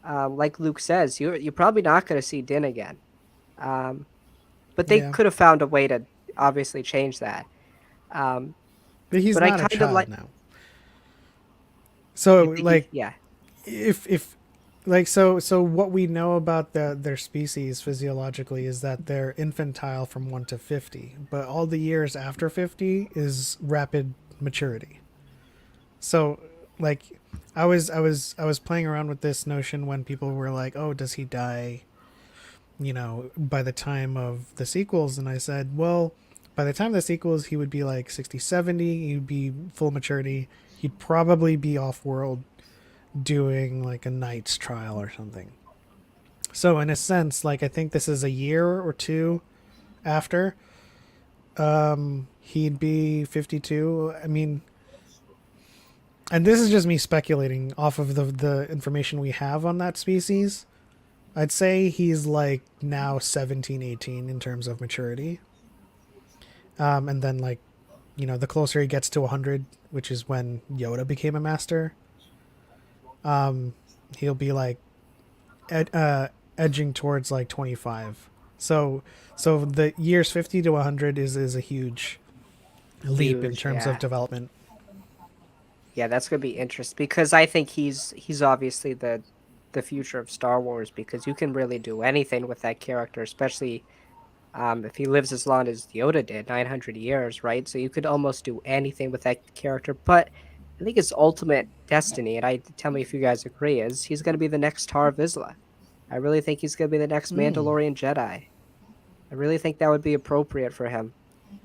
like Luke says, you're probably not going to see Din again. Um, but they Yeah, could have found a way to obviously change that. Um, but he's but I not a kind of child like. now. So You think he? like, Yeah. if like, so what we know about their species physiologically is that they're infantile from 1 to 50, but all the years after 50 is rapid maturity. So like I was playing around with this notion when people were like, "Oh, does he die, by the time of the sequels?" And I said, "Well, by the time of the sequels, he would be like 60, 70. He'd be full maturity. He'd probably be off world doing like a knight's trial or something." So in a sense, like I think this is a year or two after he'd be 52. I mean, and this is just me speculating off of the information we have on that species. I'd say he's like now 17, 18 in terms of maturity. And then like, the closer he gets to 100, which is when Yoda became a master, he'll be like edging towards like 25. So the years 50 to 100 is a huge leap in Huge, terms of yeah. development. Yeah, that's gonna be interesting because I think he's obviously the future of Star Wars because you can really do anything with that character, especially if he lives as long as Yoda did, 900 years, right? So you could almost do anything with that character. But I think his ultimate destiny, and tell me if you guys agree, is he's gonna be the next Tar Vizsla. I really think he's gonna be the next Mm. Mandalorian Jedi. I really think that would be appropriate for him.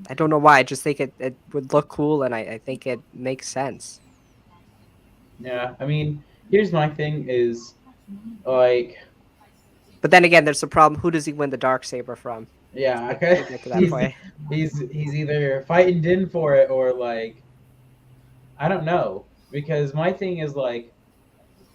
I don't know why. I just think it would look cool, and I think it makes sense. Yeah, I mean, here's my thing is like, But then again, there's a problem. Who does he win the dark saber from? yeah, If okay. we get to that point. He's either fighting Din for it or like I don't know because my thing is like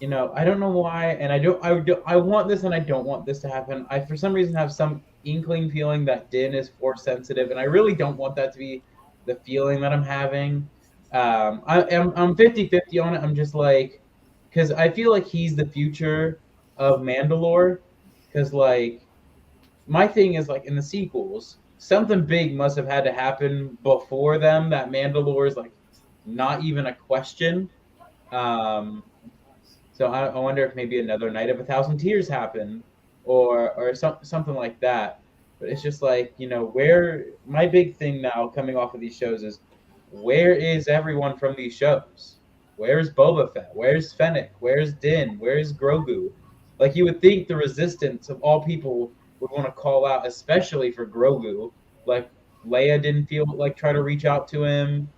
I don't know why, and I want this and I don't want this to happen. I for some reason have some inkling feeling that Din is force sensitive, and I really don't want that to be the feeling that I'm having. I'm 50-50 on it. I'm just like, because I feel like he's the future of Mandalore, because like my thing is like in the sequels, something big must have had to happen before them that Mandalore is like not even a question. Um, so I wonder if maybe another Night of a Thousand Tears happened, or something like that. But it's just like where my big thing now coming off of these shows is where is everyone from these shows? Where's Boba Fett? Where's Fennec? Where's Din? Where's Grogu? Like you would think the Resistance of all people would want to call out, especially for Grogu. Like Leia didn't feel like try to reach out to him.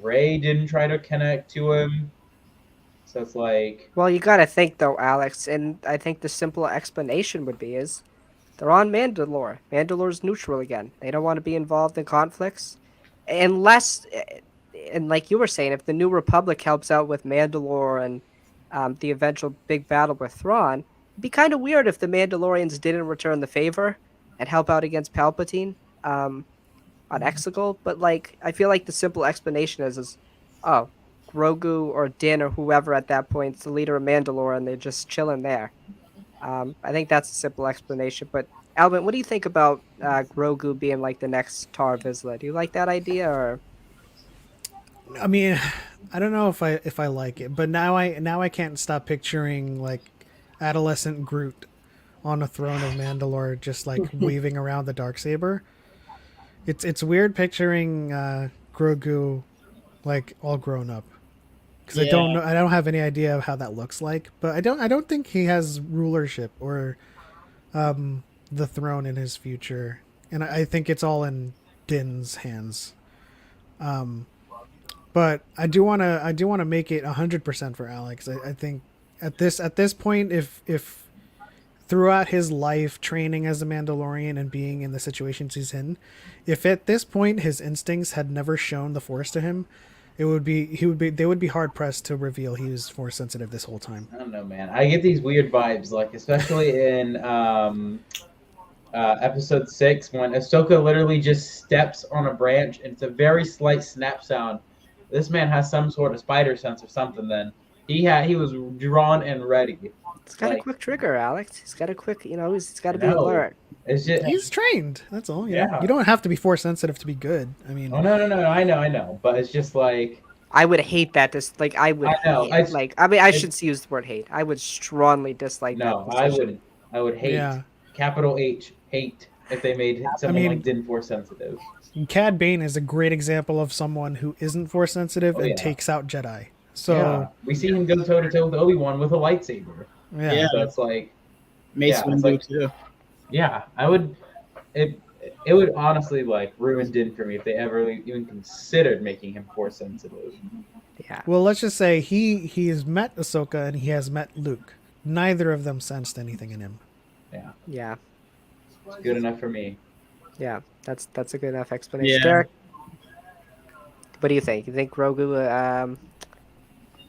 Ray didn't try to connect to him. So it's like, Well, you gotta think though, Alex, and I think the simple explanation would be is they're on Mandalore. Mandalore's neutral again. They don't want to be involved in conflicts, unless, and like you were saying, if the New Republic helps out with Mandalore and the eventual big battle with Thrawn, it'd be kind of weird if the Mandalorians didn't return the favor and help out against Palpatine. On Exegol, but like I feel like the simple explanation is oh, Grogu or Din or whoever at that point is the leader of Mandalore and they're just chilling there. I think that's a simple explanation. But Alvin, what do you think about Grogu being like the next Tar Vizsla? Do you like that idea or I mean, I don't know if I like it, but now I can't stop picturing like adolescent Groot on a throne of Mandalore, just like waving around the dark saber. It's weird picturing Grogu like all grown up because Yeah. I don't have any idea of how that looks like, but I don't think he has rulership or the throne in his future, and I think it's all in Din's hands. But I do wanna make it 100% for Alex. I think at this point, if throughout his life training as a Mandalorian and being in the situations he's in, if at this point his instincts had never shown the Force to him, they would be hard pressed to reveal he was Force sensitive this whole time. I don't know, man. I get these weird vibes, like especially in episode 6 when Ahsoka literally just steps on a branch and it's a very slight snap sound. This man has some sort of spider sense or something. Then he was drawn and ready. it's got a Like quick trigger, Alex? He's got a quick, he's got to be no, alert. it's just He's trained. That's all. yeah. You don't have to be Force sensitive to be good. I mean, Oh no, I know, but it's just like I would hate that. Like I would I know. hate. Like I mean, I should use the word hate. I would strongly dislike that no, I position. would hate yeah. capital H hate if they made I someone like mean, Din Force sensitive. Cad Bane is a great example of someone who isn't Force sensitive Oh and yeah. takes out Jedi. So we see him go toe to toe with Obi-Wan with a lightsaber. yeah. So it's like, Mace it's Windu like, too. yeah, I would. It would honestly like ruin Din for me if they ever even considered making him force sensitive. Yeah. Well, let's just say he has met Ahsoka and he has met Luke. Neither of them sensed anything in him. Yeah, Yeah. it's good enough for me. Yeah. That's a good enough explanation. Yeah. Derek, what do you think? You think Grogu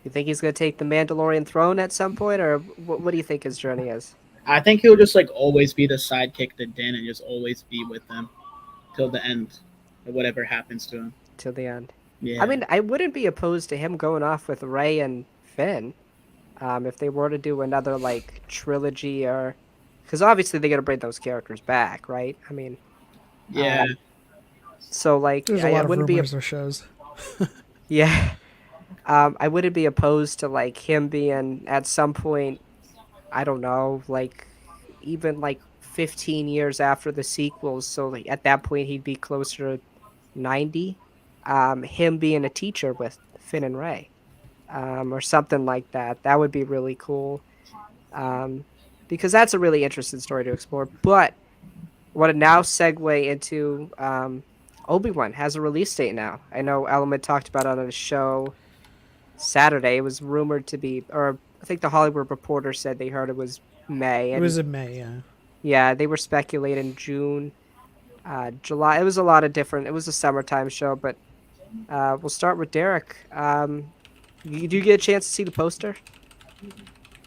you think he's gonna take the Mandalorian throne at some point, or what do you think his journey is I think he'll just like always be the sidekick to Din and just always be with them till the end, of whatever happens to him. till the end? I Yeah. mean, I wouldn't be opposed to him going off with Rey and Finn, if they were to do another like trilogy, or because obviously they're gonna bring those characters back, right? I mean, Yeah. so like There's a I lot of wouldn't be rumors or shows. yeah, I wouldn't be opposed to like him being at some point. I don't know, like even like 15 years after the sequels. So like at that point he'd be closer to 90. Him being a teacher with Finn and Ray, or something like that. That would be really cool. Um, because that's a really interesting story to explore. But I want to now segue into Obi-Wan has a release date now. I know Element talked about it on the show Saturday. It was rumored to be, or I think the Hollywood Reporter said they heard it was May, It and was in May, yeah. yeah, they were speculating June, July. It was a lot of different. It was a summertime show, but we'll start with Derek. Do you get a chance to see the poster?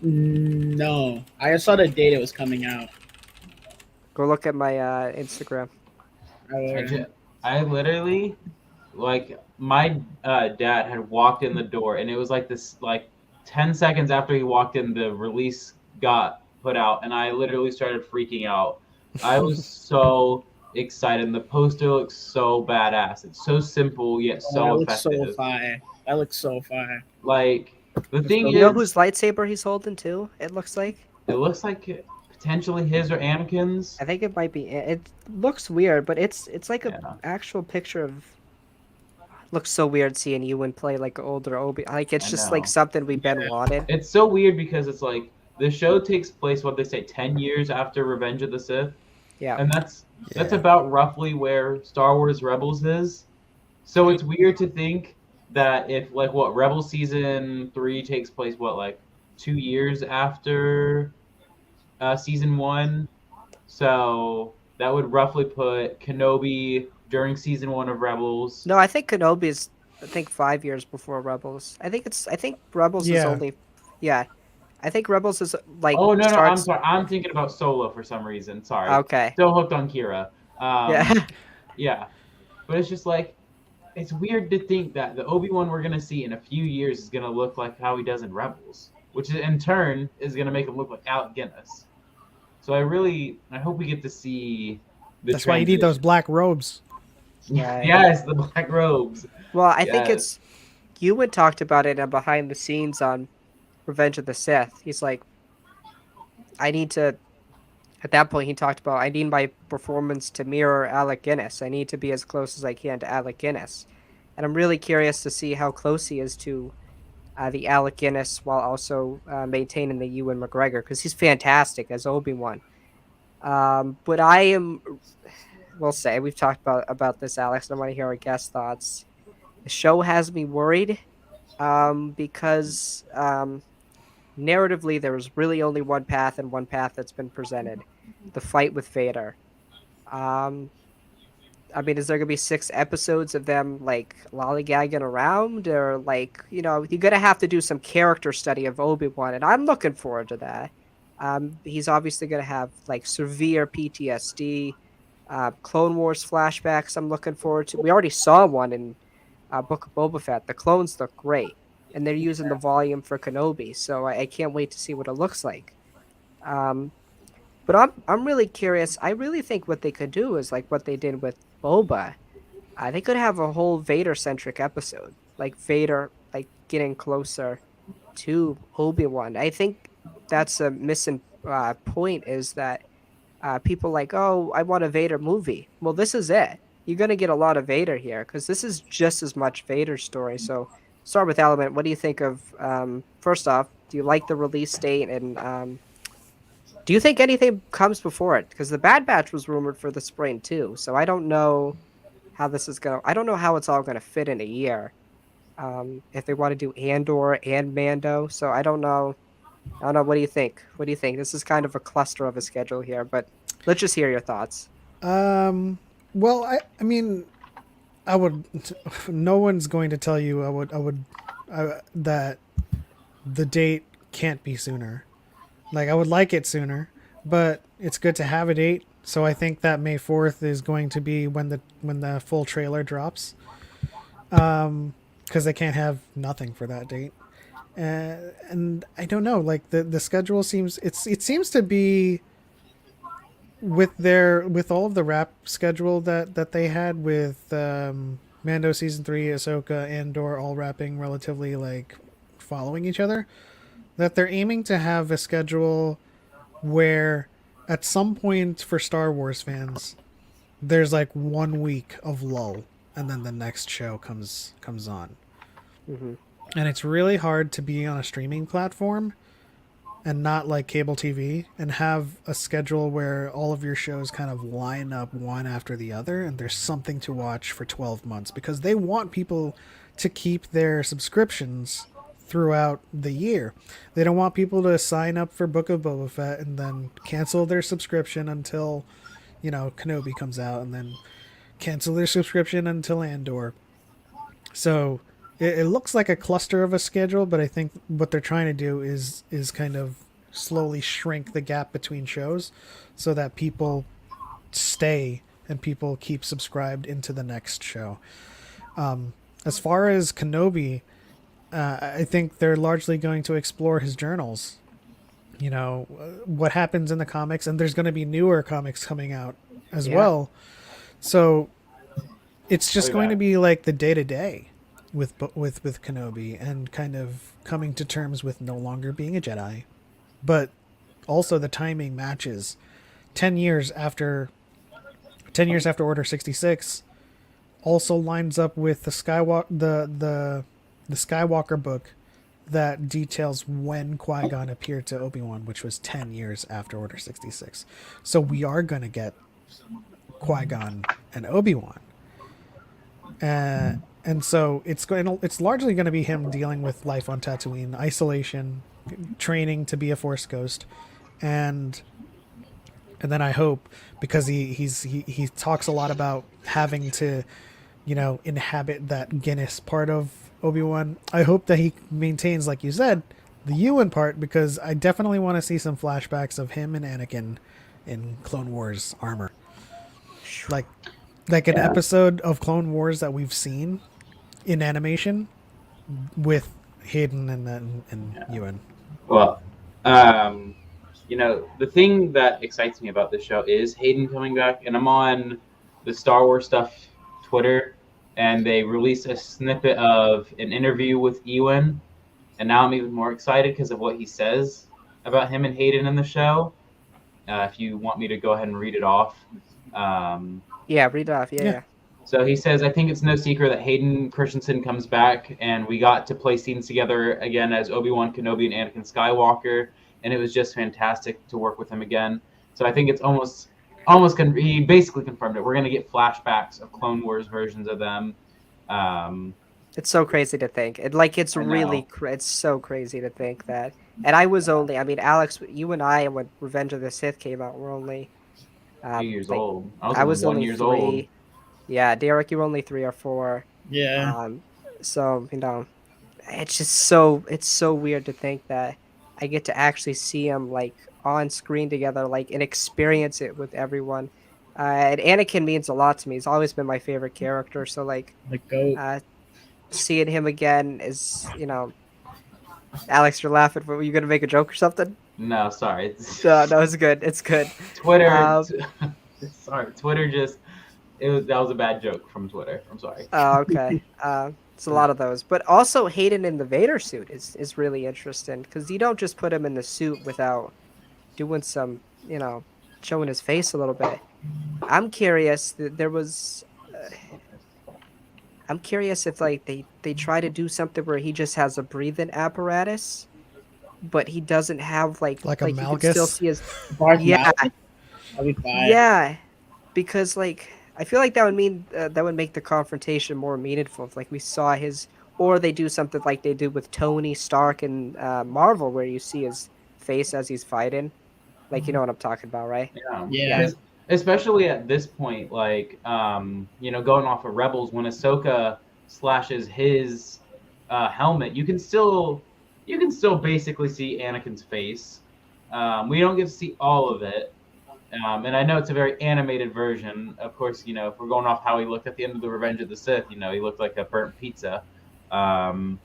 No, I saw the date it was coming out. Go look at my Instagram. I literally like my dad had walked in the door, and it was like this 10 seconds after he walked in, the release got put out, and I literally started freaking out. I was so excited, and the poster looks so badass. It's so simple yet Oh, so that looks so effective. fire. That looks so fire. Like the thing You know is, whose lightsaber he's holding too? It looks like. it looks like potentially his or Anakin's. I think it might be. It looks weird, but it's like a Yeah. actual picture of. Looks so weird seeing Ewan play like older Obi. Like it's I just know. like something we've been Yeah. wanting. It's so weird because it's like the show takes place, what they say, 10 years after Revenge of the Sith, Yeah. and that's Yeah. about roughly where Star Wars Rebels is. So it's weird to think that if like what Rebel season 3 takes place, what, like 2 years after season 1, so that would roughly put Kenobi during season 1 of Rebels. No, I think Kenobi is. I think 5 years before Rebels. I think Rebels is Yeah. only. Yeah, I think Rebels is like Oh no, I'm starts. sorry, I'm thinking about Solo for some reason. Sorry, Okay. still hooked on Kira. Yeah. Yeah, but it's just like it's weird to think that the Obi-Wan we're gonna see in a few years is gonna look like how he does in Rebels, which in turn is gonna make him look like Alec Guinness. So I hope we get to see the. That's why you need those transition. black robes. Right. Yes, the black robes. Well, I think Yes. it's. Ewan talked about it behind the scenes on Revenge of the Sith. He's like, I need to. At that point, he talked about I need my performance to mirror Alec Guinness. I need to be as close as I can to Alec Guinness, and I'm really curious to see how close he is to the Alec Guinness while also maintaining the Ewan McGregor because he's fantastic as Obi-Wan. But I am, we'll say we've talked about this, Alex, and I want to hear our guest thoughts. The show has me worried because narratively there was really only one path and one path that's been presented: the fight with Vader. Um, I mean, is there gonna be 6 episodes of them like lollygagging around, or like you're gonna have to do some character study of Obi-Wan, and I'm looking forward to that. He's obviously gonna have like severe PTSD, Clone Wars flashbacks. I'm looking forward to. We already saw one in Book of Boba Fett. The clones look great, and they're using the volume for Kenobi, so I can't wait to see what it looks like. Um, but I'm really curious. I really think what they could do is like what they did with Boba. They could have a whole Vader centric episode, like Vader like getting closer to Obi-Wan. I think that's a missing point is that people like, oh, I want a Vader movie. Well, this is it. You're gonna get a lot of Vader here because this is just as much Vader's story. So start with Element. What do you think of? First off, do you like the release date, and do you think anything comes before it? Because the Bad Batch was rumored for the spring too. So I don't know how this is gonna. I don't know how it's all gonna fit in a year. If they want to do Andor and Mando, so I don't know. I don't know. What do you think? What do you think? This is kind of a cluster of a schedule here, but let's just hear your thoughts. Um, well, I mean, I would. No one's going to tell you. That the date can't be sooner. Like I would like it sooner, but it's good to have a date. So I think that May 4th is going to be when the full trailer drops. Because they can't have nothing for that date. And I don't know. Like the schedule seems it seems to be with all of the rap schedule that they had with Mando season 3, Ahsoka, Andor all wrapping relatively like following each other. That they're aiming to have a schedule where at some point for Star Wars fans, there's like 1 week of lull, and then the next show comes on. Hmm. And it's really hard to be on a streaming platform and not like cable TV and have a schedule where all of your shows kind of line up one after the other and there's something to watch for 12 months because they want people to keep their subscriptions throughout the year. They don't want people to sign up for Book of Boba Fett and then cancel their subscription until, Kenobi comes out and then cancel their subscription until Andor. So it looks like a cluster of a schedule, but I think what they're trying to do is kind of slowly shrink the gap between shows so that people stay and people keep subscribed into the next show. As far as Kenobi, I think they're largely going to explore his journals. What happens in the comics, and there's going to be newer comics coming out as Yeah. well. So it's I'll just be going to back. be like the day to day with Kenobi and kind of coming to terms with no longer being a Jedi, but also the timing matches. 10 years after 10 years after Order 66 also lines up with the Skywalker book that details when Qui-Gon appeared to Obi-Wan, which was 10 years after Order 66. So we are going to get Qui-Gon and Obi-Wan. And so it's largely going to be him dealing with life on Tatooine, isolation, training to be a Force ghost, and then I hope because he talks a lot about having to, inhabit that Guinness part of Obi-Wan. I hope that he maintains, like you said, the Ewan part because I definitely want to see some flashbacks of him and Anakin in Clone Wars armor, like an Yeah. episode of Clone Wars that we've seen in animation with Hayden and Ewan. Well, the thing that excites me about this show is Hayden coming back, and I'm on the Star Wars stuff Twitter, and they released a snippet of an interview with Ewan, and now I'm even more excited because of what he says about him and Hayden in the show. If you want me to go ahead and read it off. Yeah, read it off. Yeah, Yeah. yeah. So he says, I think it's no secret that Hayden Christensen comes back, and we got to play scenes together again as Obi-Wan Kenobi and Anakin Skywalker, and it was just fantastic to work with him again. So I think it's he basically confirmed it. We're going to get flashbacks of Clone Wars versions of them. It's so crazy to think. It's I really know. it's so crazy to think that. And I was only, I mean, Alex, you and I, when Revenge of the Sith came out, were only A few years like old. I was I only was one only years old. 3. Yeah, Derek, you were only 3 or 4. Yeah. So it's so weird to think that I get to actually see them like on screen together, like and experience it with everyone. And Anakin means a lot to me. He's always been my favorite character. So like The goat. uh, seeing him again is Alex, you're laughing. But were you gonna make a joke or something? No, sorry. No, it's good. It's good. Twitter. Um, Sorry, Twitter just that was a bad joke from Twitter. I'm sorry. oh, okay. It's a lot of those, but also Hayden in the Vader suit is really interesting because you don't just put him in the suit without doing some, showing his face a little bit. I'm curious. There was I'm curious if like they try to do something where he just has a breathing apparatus, but he doesn't have Like a you can still Malgus. see his. Darth Yeah, Malak, that'd be fire. yeah, because like I feel like that would mean that would make the confrontation more meaningful. If like we saw his, or they do something like they did with Tony Stark and Marvel, where you see his face as he's fighting. Like you know what I'm talking about, right? Yeah, Yeah. Yeah. because especially at this point, like going off of Rebels, when Ahsoka slashes his helmet, you can still basically see Anakin's face. We don't get to see all of it, and I know it's a very animated version. Of course, if we're going off how he looked at the end of the Revenge of the Sith, he looked like a burnt pizza. Um,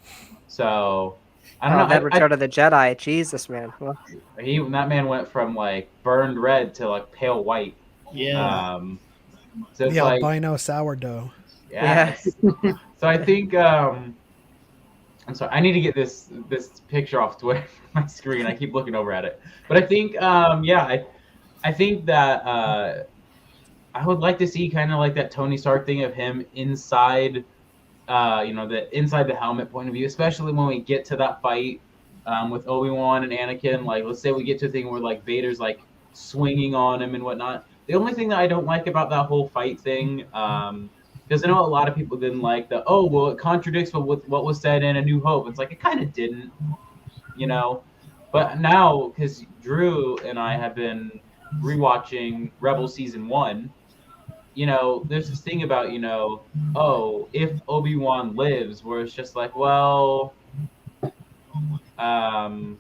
so I don't Oh, know. that Return of the Jedi, Jesus, man. Well, That man went from like burned red to like pale white. Yeah. Um, so it's The like, albino sourdough. yeah. yes. So I think I'm sorry. I need to get this picture off Twitter my screen. I keep looking over at it, but I think I think that I would like to see kind of like that Tony Stark thing of him inside the inside the helmet point of view, especially when we get to that fight with Obi-Wan and Anakin. Like, let's say we get to a thing where like Vader's like swinging on him and whatnot. The only thing that I don't like about that whole fight thing, because I know a lot of people didn't like the, oh, well, it contradicts what was said in A New Hope. It's like it kind of didn't, you know. But now, because Drew and I have been rewatching Rebel season 1, there's this thing about, oh, if Obi-Wan lives, where it's just like, well, I'm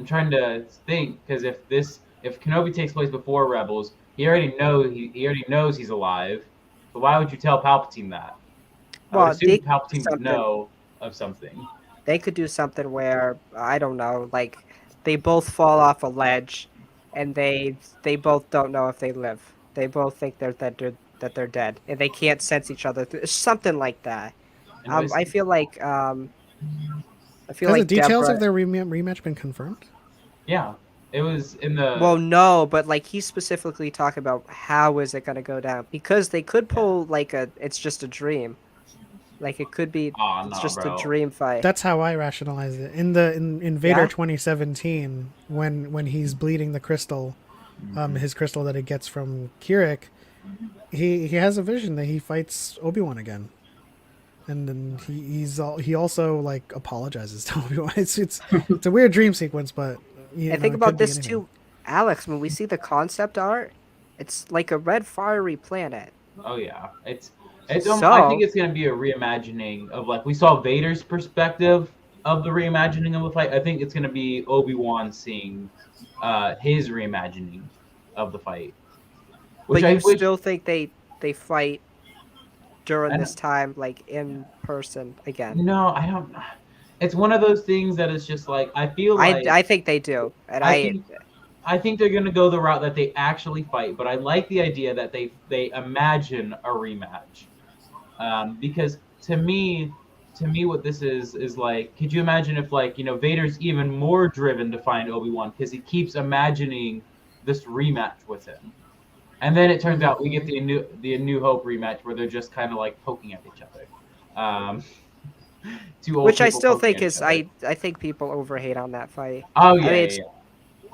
trying to think, because if Kenobi takes place before Rebels, he already knows he's alive. So why would you tell Palpatine that? I would Well, assume Palpatine would something. know of something. They could do something where I don't know, like they both fall off a ledge, and they both don't know if they live. They both think that they're dead, and they can't sense each other. Something like that. Anyways, I feel like Has the details Deborah. of their rematch been confirmed? yeah, it was in the Well, no, but like he specifically talked about how is it gonna go down because they could yeah. pull like a it's just a dream. Like it could be Oh it's no, just a bro. dream fight. That's how I rationalize it. In Vader Yeah. 2017, when he's bleeding the crystal, Mhm. his crystal that he gets from Kirik, he has a vision that he fights Obi-Wan again, and then he also like apologizes to Obi-Wan. It's a weird dream sequence, but And think it could about be this anything. too, Alex. When we see the concept art, it's like a red fiery planet. Oh yeah, I think So, it's gonna be a reimagining of like we saw Vader's perspective of the reimagining of the fight. I think it's gonna be Obi-Wan seeing his reimagining of the fight, which but I you wish. still think they fight during I this don't, time, like in person again. no, I don't. It's one of those things that is just like I feel like I think they do, and I think I think they're gonna go the route that they actually fight, but I like the idea that they imagine a rematch. Because to me, what this is like, could you imagine if like Vader's even more driven to find Obi-Wan because he keeps imagining this rematch with him, and then it turns out we get the New Hope rematch where they're just kind of like poking at each other, um, two old which I people still poking think at each is other. I think people overhate on that fight. Oh I yeah, mean, yeah,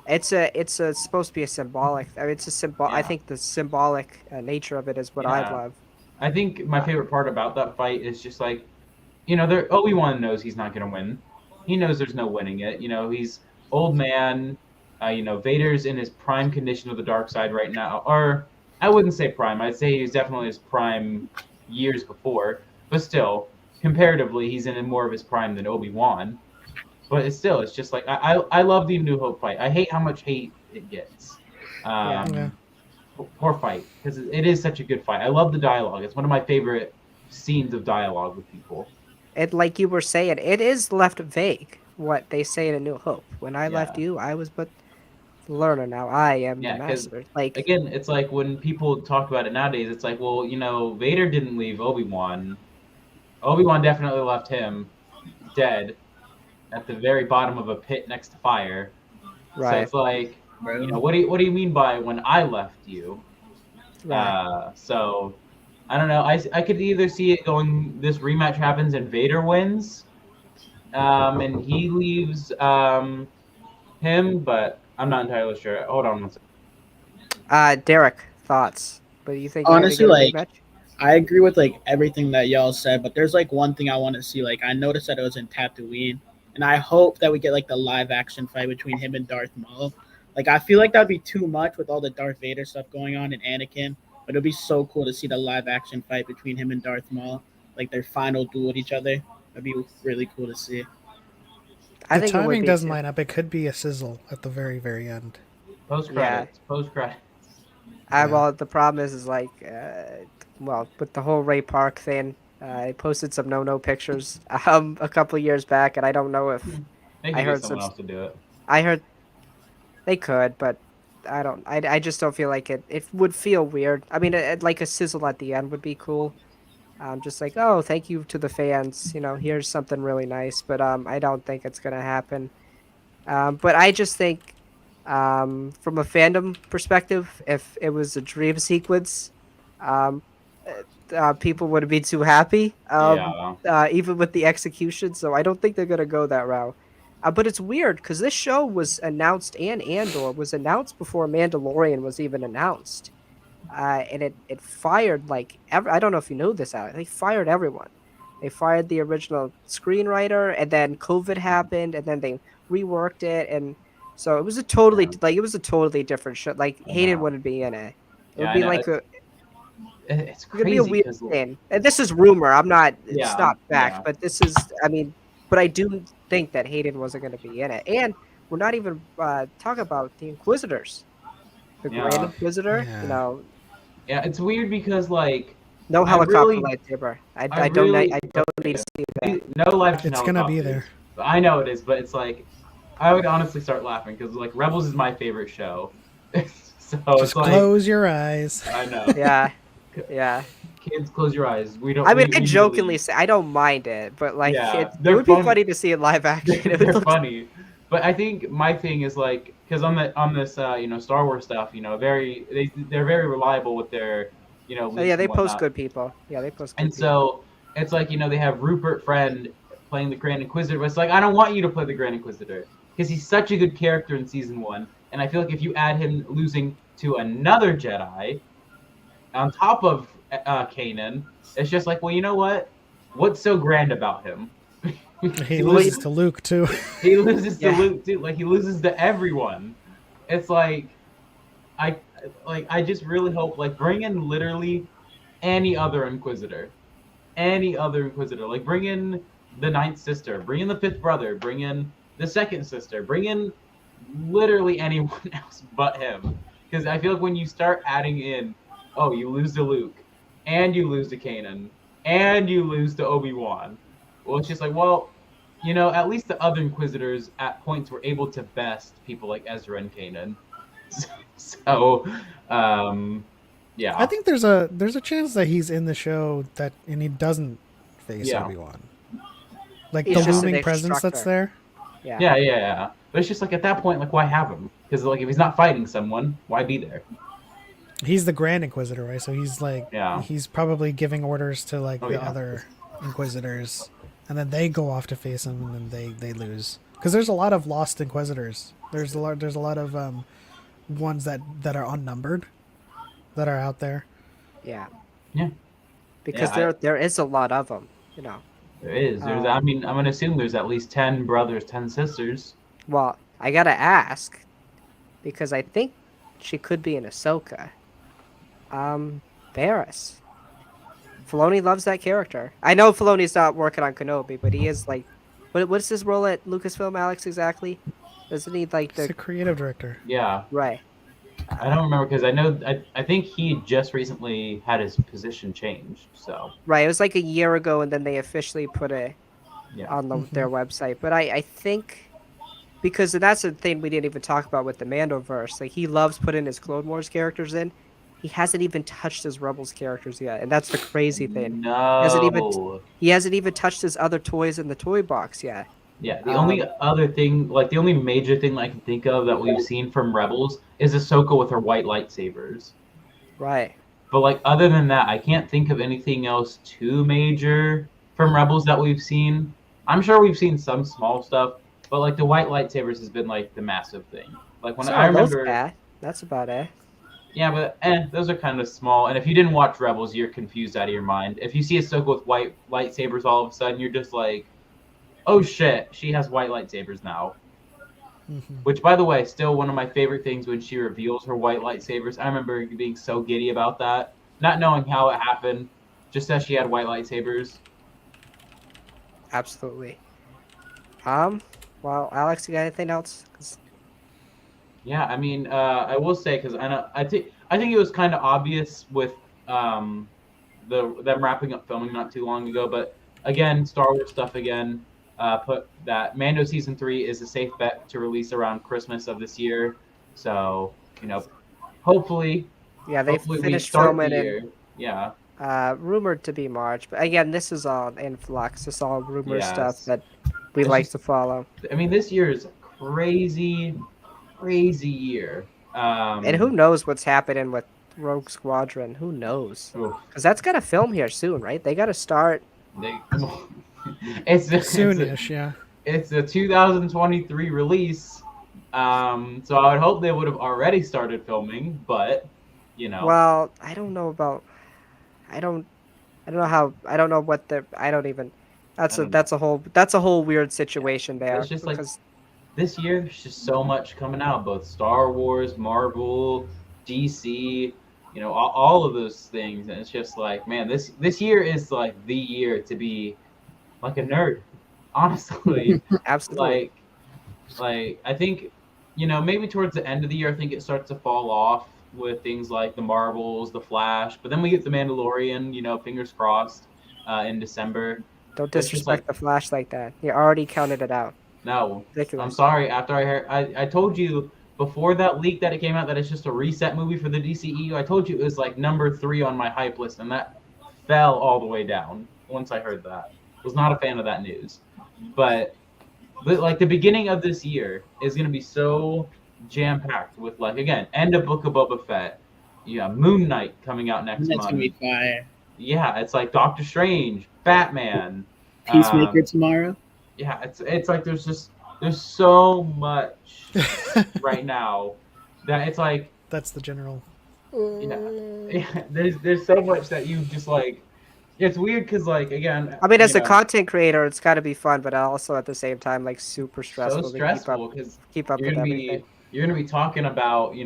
it's a supposed to be a symbolic. I mean, it's a symbol. I yeah, think the symbolic nature of it is what I yeah. love. I think my favorite part about that fight is just like Obi-Wan knows he's not going to win. He knows there's no winning it. He's old man. Vader's in his prime condition of the dark side right now. Or I wouldn't say prime. I'd say he's definitely his prime years before. But still, comparatively, he's in more of his prime than Obi-Wan. But it's just like I love the New Hope fight. I hate how much hate it gets. Yeah. Yeah. Um, Poor fight because it is such a good fight. I love the dialogue. It's one of my favorite scenes of dialogue with people. It like you were saying, it is left vague what they say in A New Hope. When I left Yeah. you, I was but the learner. Now I am the Yeah, because master. Like, again, it's like when people talk about it nowadays, it's like, well, Vader didn't leave Obi-Wan. Obi-Wan definitely left him dead at the very bottom of a pit next to fire. So right, it's like, Bro. what do you mean by when I left you? right. So I don't know. I could either see it going. This rematch happens and Vader wins, and he leaves him, but I'm not entirely sure. Hold on one second. Derek, thoughts? But you think you're gonna Honestly, get a like rematch? I agree with like everything that y'all said, but there's like one thing I want to see. Like I noticed that it was in Tatooine, and I hope that we get like the live action fight between him and Darth Maul. Like I feel like that'd be too much with all the Darth Vader stuff going on and Anakin, but it'd be so cool to see the live action fight between him and Darth Maul, like their final duel with each other. That'd be really cool to see. I The think it would timing be doesn't too. line up. It could be a sizzle at the very, very end. Post Yeah. credits. Post credits. Yeah. Well, the problem is like, well, with the whole Ray Park thing, I posted some no pictures a couple years back, and I don't know if They I could get heard some. someone else to do it. I heard they could, but I don't. I just don't feel like it. It would feel weird. I mean, like a sizzle at the end would be cool. Just like, oh, thank you to the fans. Here's something really nice. But I don't think it's gonna happen. But I just think, from a fandom perspective, if it was a dream sequence, um, people wouldn't be too happy, Yeah. even with the execution. So I don't think they're gonna go that route. But it's weird because this show was announced and Andor was announced before Mandalorian was even announced, and it fired like I don't know if you know this, Alex. They fired everyone. They fired the original screenwriter, and then COVID happened, and then they reworked it, and so it was a totally Yeah. like it was a totally different show. Like I Hayden know. wouldn't be in it. It Yeah, would I be know. like It's it's gonna be a crazy weird because thing. And this is rumor. I'm not. It's yeah, not fact, yeah, but this is. I mean, but I do think that Hayden wasn't gonna be in it, and we're not even talking about the Inquisitors, the Grand yeah, Inquisitor. Yeah. yeah. It's weird because like No I helicopter really, lightsaber. I, I I don't really I don't need to see that. no live action It's gonna be helicopters. there. But I know it is, but it's like I would honestly start laughing because like Rebels is my favorite show. So it's Just like close your eyes. I know. Yeah, yeah. Kids, close your eyes. We don't. I mean, I We need to jokingly leave. say I don't mind it, but like Yeah, it they're would be funny. funny to see it live action. It would They're look. funny, but I think my thing is like because on this Star Wars stuff, they're very reliable with their Oh yeah, leaks and they post whatnot. good people. Yeah, they post And good people. so it's like they have Rupert Friend playing the Grand Inquisitor, but it's like I don't want you to play the Grand Inquisitor because he's such a good character in season one, and I feel like if you add him losing to another Jedi on top of Kanan, it's just like, well, you know what? What's so grand about him? He he Well, loses loses. to Luke too. He loses to yeah, Luke too. Like he loses to everyone. It's like I I just really hope like bring in literally any other Inquisitor, any other Inquisitor. Like bring in the ninth sister, bring in the fifth brother, bring in the second sister, bring in literally anyone else but him. Because I feel like when you start adding in, oh, you lose to Luke, and you lose to Kanan, and you lose to Obi-Wan. Well, it's just like, well, at least the other Inquisitors at points were able to best people like Ezra and Kanan. So, I yeah, think there's a chance that he's in the show and he doesn't face yeah, Obi-Wan. Like the he's just an looming presence that's instructor. there. Yeah, yeah. But it's just like at that point, like, why have him? Because like if he's not fighting someone, why be there? He's the Grand Inquisitor, right? So he's like Yeah. he's probably giving orders to like Oh the yeah. other Inquisitors, and then they go off to face him, and then they lose. Because there's a lot of lost Inquisitors. There's a lot of ones that are unnumbered that are out there. yeah. Yeah. Because Yeah. there is a lot of them. You know. There is. There's. I Um, mean, I'm gonna assume there's at least 10 brothers, 10 sisters. well, I gotta ask because I think she could be in Ahsoka. Barris. Filoni loves that character. I know Filoni's not working on Kenobi, but he is like, what's his role at Lucasfilm, Alex? Exactly? Doesn't he like He's the a creative director. Yeah. right? I don't remember because I know. I think he just recently had his position changed. So Right. It was like a year ago, and then they officially put it yeah. on Mm-hmm. their website. But I think because that's the thing we didn't even talk about with the Mandoverse. Like he loves putting his Clone Wars characters in. He hasn't even touched his Rebels characters yet, and that's the crazy thing. Hasn't even No. he hasn't even touched his other toys in the toy box yet. Yeah. The only other thing, like the only major thing that I can think of that we've seen from Rebels is Ahsoka with her white lightsabers. Right. But like other than that, I can't think of anything else too major from Rebels that we've seen. I'm sure we've seen some small stuff, but like the white lightsabers has been like the massive thing. Like when I So those remember, that's about it. yeah, but those are kind of small. And if you didn't watch Rebels, you're confused out of your mind. If you see Ahsoka with white lightsabers, all of a sudden you're just like, oh shit, she has white lightsabers now. Which, by the way, still one of my favorite things when she reveals her white lightsabers. I remember being so giddy about that, not knowing how it happened, just that she had white lightsabers. Absolutely. Well, Alex, you got anything else? 'Cause Yeah, I mean, I will say because I think it was kind of obvious with um, them wrapping up filming not too long ago, but again, Star Wars stuff again. Put that Mando season 3 is a safe bet to release around Christmas of this year. So hopefully, yeah, they hopefully we finished start the filming and year. Yeah. rumored to be March. But again, this is all in flux. This is all rumor stuff Yes. that we It's like just, to follow. I mean, this year is a crazy, crazy year. And who knows what's happening with Rogue Squadron? Who knows? Oof, Because that's got to film here soon, right? They got to start. they, it's a, Soonish, yeah. it's a 2023 release. So I would hope they would have already started filming, but Well, I don't know about. I don't. I don't know how. I don't know what the. I don't even. I don't know. That's a whole weird situation there It's just like because this year, there's just so much coming out, both Star Wars, Marvel, DC, all of those things, and it's just like, man, this year is like the year to be like a nerd, honestly. absolutely. like I think, maybe towards the end of the year, I think it starts to fall off with things like the Marvels, the Flash, but then we get the Mandalorian, fingers crossed, in December. Don't But it's just like, disrespect the Flash like that. You already counted it out. no, I'm Ridiculous. sorry. After I heard, I told you before that leak that it came out that it's just a reset movie for the DCEU. I told you it was like number 3 on my hype list, and that fell all the way down once I heard that. Was not a fan of that news, but like the beginning of this year is gonna be so jam packed with like again end of Book of Boba Fett, yeah, Moon Knight coming out next That's month. gonna be fire. Yeah, it's like Doctor Strange, Batman. Peacemaker tomorrow. Yeah, it's like there's so much right now that it's like That's the general. yeah there's so much that you just like it's weird because like again I mean, as a content creator, it's got to be fun, but also at the same time, like super so stressful to stressful because keep up you're with gonna everything. be you're gonna be talking about Plus,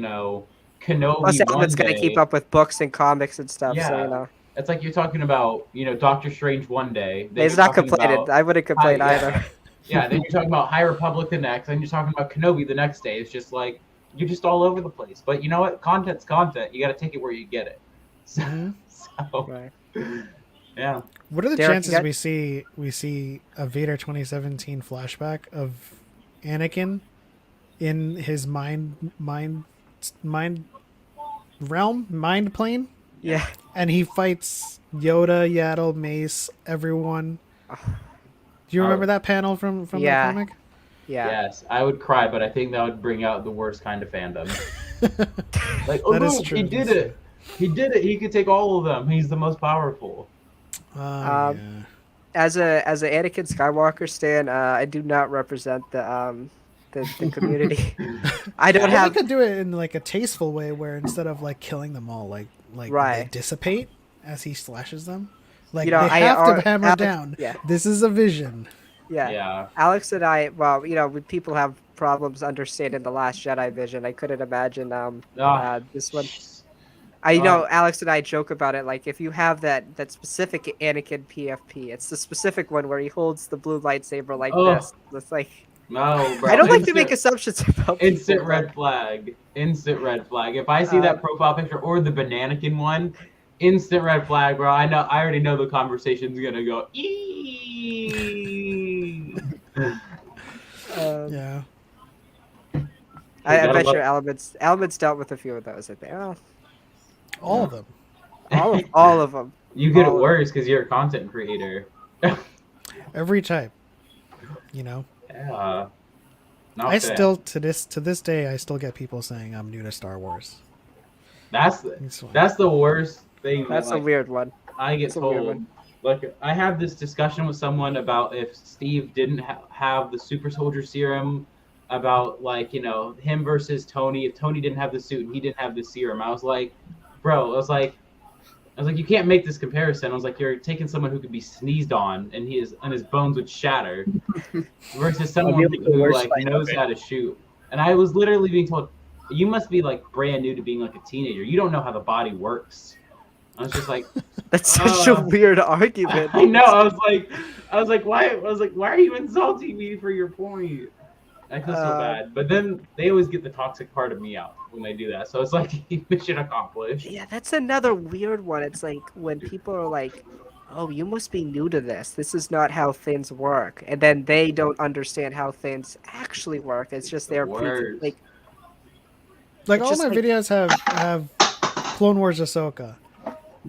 Kenobi one Alvin's got to keep day. up with books and comics and stuff. So Yeah, it's like you're talking about Doctor Strange one day, then he's you're not talking complaining. about I wouldn't complain yeah. either. Yeah, then you're talking about High Republic the next, then you're talking about Kenobi the next day. It's just like you're just all over the place. But you know what? Content's content. You got to take it where you get it. So, Right. yeah. What are the Derek, chances we see a Vader 2017 flashback of Anakin in his mind realm, mind plane, Yeah. and he fights Yoda, Yaddle, Mace, everyone? Do you remember that panel from the Yeah. comic? Yeah. Yes, I would cry, but I think that would bring out the worst kind of fandom. Like, oh That is look, true, he did that's it. He did it. He could take all of them. He's the most powerful. Yeah. As an Anakin Skywalker stan, I do not represent the community. I don't Well, have. they could do it in like a tasteful way, where instead of like killing them all, like they Right. dissipate as he slashes them. Like You know, they have to hammer Alex- down. yeah. This is a vision. Yeah. Yeah. Alex and I, well, when people have problems understanding the Last Jedi vision. I couldn't imagine this one. Alex and I joke about it. Like, if you have that specific Anakin PFP, it's the specific one where he holds the blue lightsaber like this. It's like, No, bro. I don't like to make assumptions about Instant people, red flag. Instant red flag. If I see that profile picture or the Bananakin one, instant red flag, bro. I already know the conversation's gonna go. Yeah. I bet your Elements dealt with a few of those. I think. Oh, All of them. all of them. You get it worse because you're a content creator. Every type. Yeah. I still to this day I still get people saying I'm new to Star Wars. That's the worst thing that That's a like weird one. I get That's a weird told. one. Like I have this discussion with someone about if Steve didn't have the super soldier serum, about like him versus Tony. If Tony didn't have the suit and he didn't have the serum, I was like, bro, I was like, you can't make this comparison. I was like, you're taking someone who could be sneezed on and his bones would shatter, versus That'd be someone like the who worst like fight knows ever. how to shoot. And I was literally being told, you must be like brand new to being like a teenager. You don't know how the body works. I was just like, That's such a weird argument. I know. I was like, why are you insulting me for your point? I feel so bad. But then they always get the toxic part of me out when they do that. So it's like mission accomplished. Yeah, that's another weird one. It's like when people are like, "Oh, you must be new to this. This is not how things work," and then they don't understand how things actually work. It's just The their worst. Like It's all just my like- videos have Clone Wars Ahsoka,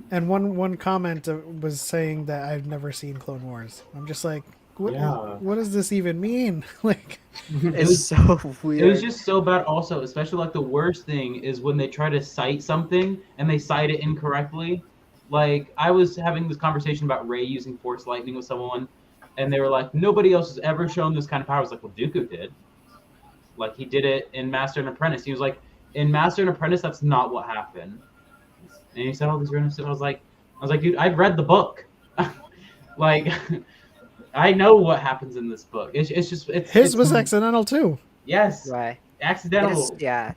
and one comment was saying that I've never seen Clone Wars. I'm just like, what does this even mean? Like, it's so weird. It was just so bad. Also, especially like the worst thing is when they try to cite something and they cite it incorrectly. Like I was having this conversation about Rey using Force Lightning with someone, and they were like, nobody else has ever shown this kind of power. I was like, well, Dooku did. Like he did it in Master and Apprentice. He was like, in Master and Apprentice, that's not what happened. And he said all these random stuff. I was like, dude, I've read the book. Like, I know what happens in this book. It's just his was accidental too. Yes, Right. accidental. Yeah.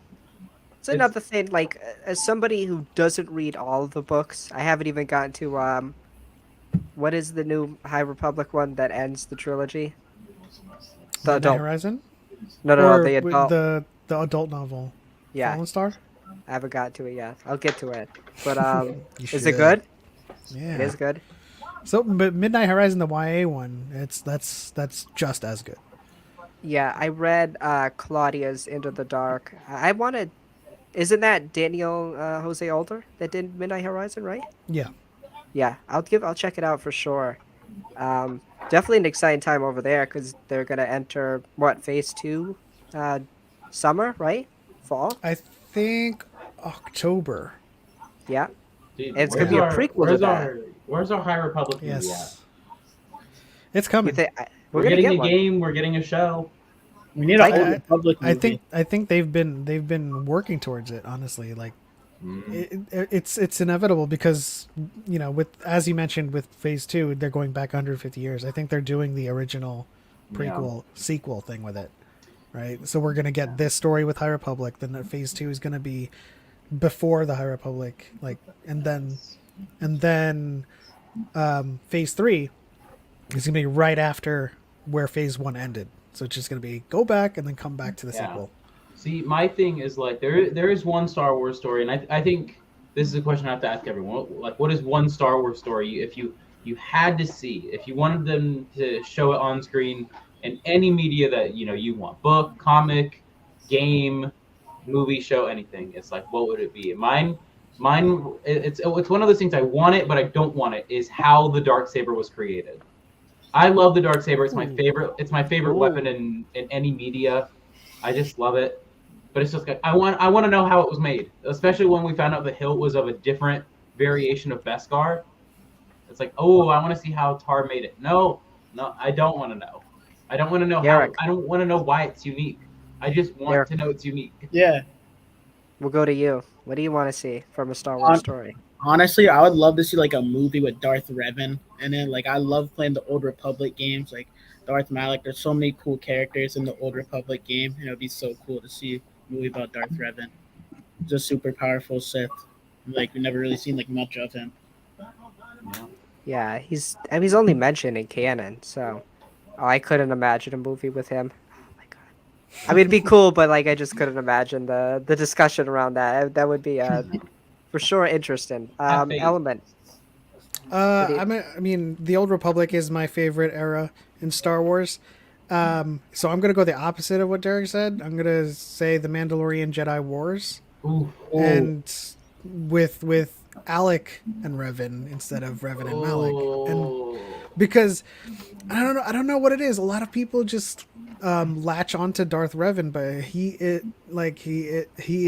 It's another thing. Like, as somebody who doesn't read all of the books, I haven't even gotten to what is the new High Republic one that ends the trilogy? The Midnight adult. Horizon, No, or the adult. the adult novel, Yeah, Fallen Star. I haven't got to it yet. I'll get to it. But You is it should. good? Yeah, It is good. So, but Midnight Horizon, the YA one, that's just as good. Yeah, I read Claudia's Into the Dark. I wanted. Isn't that Daniel Jose Older that did Midnight Horizon, right? Yeah. Yeah, I'll check it out for sure. Definitely an exciting time over there because they're gonna enter phase 2, summer, right? Fall. I think October. Yeah, Dude, it's gonna be a prequel to that. Where's our High Republic movie at? Yes. It's You coming. think We're gonna getting get a one? game. We're getting a show. We need Like, an Old Republic movie. I think they've been working towards it. Honestly, like it's inevitable because with, as you mentioned, with Phase 2, they're going back 150 years. I think they're doing the original prequel sequel thing with it, right? So we're gonna get this story with High Republic. Then Phase 2 is gonna be before the High Republic, like, and then Phase 3 is gonna be right after where Phase 1 ended. So it's just gonna be go back and then come back to the sequel. See, my thing is like there is one Star Wars story, and I think this is a question I have to ask everyone. Like, what is one Star Wars story if you had to see, if you wanted them to show it on screen in any media that you want, book, comic, game, movie, show, anything? It's like, what would it be? Mine, it's one of those things I want it, but I don't want it. Is how the Darksaber was created. I love the Darksaber. It's my favorite. It's my favorite weapon in any media. I just love it. But it's just like I want to know how it was made, especially when we found out the hilt was of a different variation of Beskar. It's like, oh, I want to see how Tar made it. No, I don't want to know. I don't want to know Eric. how. I don't want to know why it's unique. I just want Eric. to know it's unique. Yeah. We'll go to you. What do you want to see from a Star Wars story? Honestly, I would love to see like a movie with Darth Revan, and then like I love playing the Old Republic games, like Darth Malak. There's so many cool characters in the Old Republic game, and it would be so cool to see a movie about Darth Revan. Just super powerful Sith. Like we've never really seen like much of him. Yeah, he's only mentioned in canon, so I couldn't imagine a movie with him. Oh my god. I mean, it'd be cool, but like I just couldn't imagine the discussion around that. That would be for sure interesting. Element. I mean, the Old Republic is my favorite era in Star Wars. So I'm gonna go the opposite of what Derek said. I'm gonna say the Mandalorian Jedi Wars, and with Alec and Revan instead of Revan and Malak, and because I don't know what it is. A lot of people just latch onto Darth Revan, but he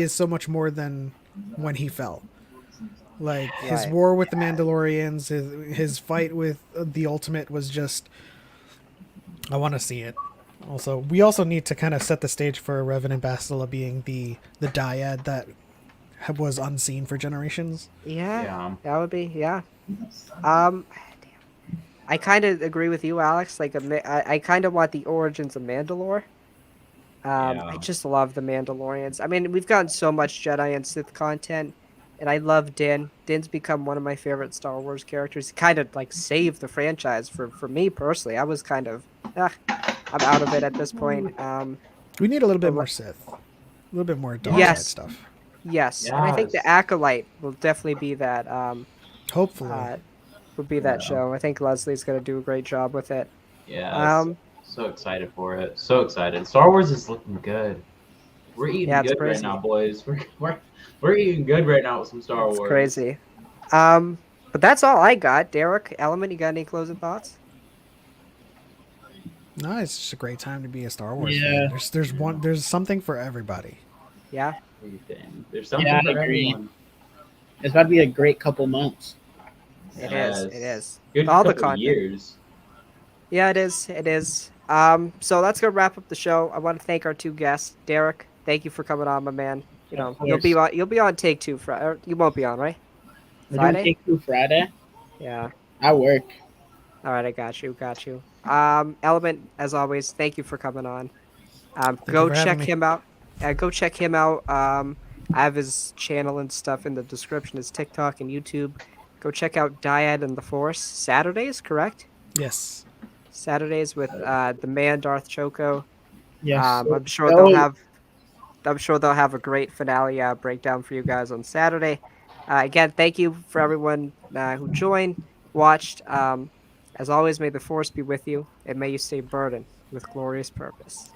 is so much more than when he fell. Like his Right. war with the Mandalorians, his fight with the Ultimate was just. I want to see it. Also, we also need to kind of set the stage for Revenant Bastila being the dyad that was unseen for generations. Yeah, Yeah. that would be yeah. Um, I kind of agree with you, Alex. Like, I kind of want the origins of Mandalore. I Yeah. just love the Mandalorians. I mean, we've gotten so much Jedi and Sith content, and I love Din. Din's become one of my favorite Star Wars characters. He kind of like saved the franchise for me personally. I was kind of, ah, I'm out of it at this point. We need a little bit But more Sith, a little bit more dark Yeah. side yes, stuff. yes, and I think the Yes. Acolyte will definitely be that. Hopefully, Uh, would be that Yeah. show. I think Leslie's gonna do a great job with it. Yes. Um, So excited for it. So excited. Star Wars is looking good. We're yeah, eating it's good right now, crazy. boys. We're eating good right now with some Star It's Wars. crazy. Um, but that's all I got. Derek, Element, you got any closing thoughts? no, it's just a great time to be a Star Wars fan. Yeah, There's something for everybody. Yeah, Everything. There's yeah, something I for agree. everyone. It's about to be a great couple months. it is. It Yes. is. Good All the couple content. years. Yeah, it is. It is. So that's gonna wrap up the show. I want to thank our two guests, Derek. Thank you for coming on, my man. You Of know, you'll be course. on. You'll be on take two Friday. You won't be on, right? We're doing Friday. Take Two Friday. Yeah. I work. All right, I got you. Got you. Element, as always, thank you for coming on. Thank you Go for having check me. him out. Go check him out. I have his channel and stuff in the description, his TikTok and YouTube. Go check out Dyad and the Force Saturdays, correct? Yes. Saturdays with the man Darth Choco. Yes. I'm sure they'll So, have. I'm sure they'll have a great finale breakdown for you guys on Saturday. Again, thank you for everyone who joined, watched. As always, may the Force be with you, and may you stay burdened with glorious purpose.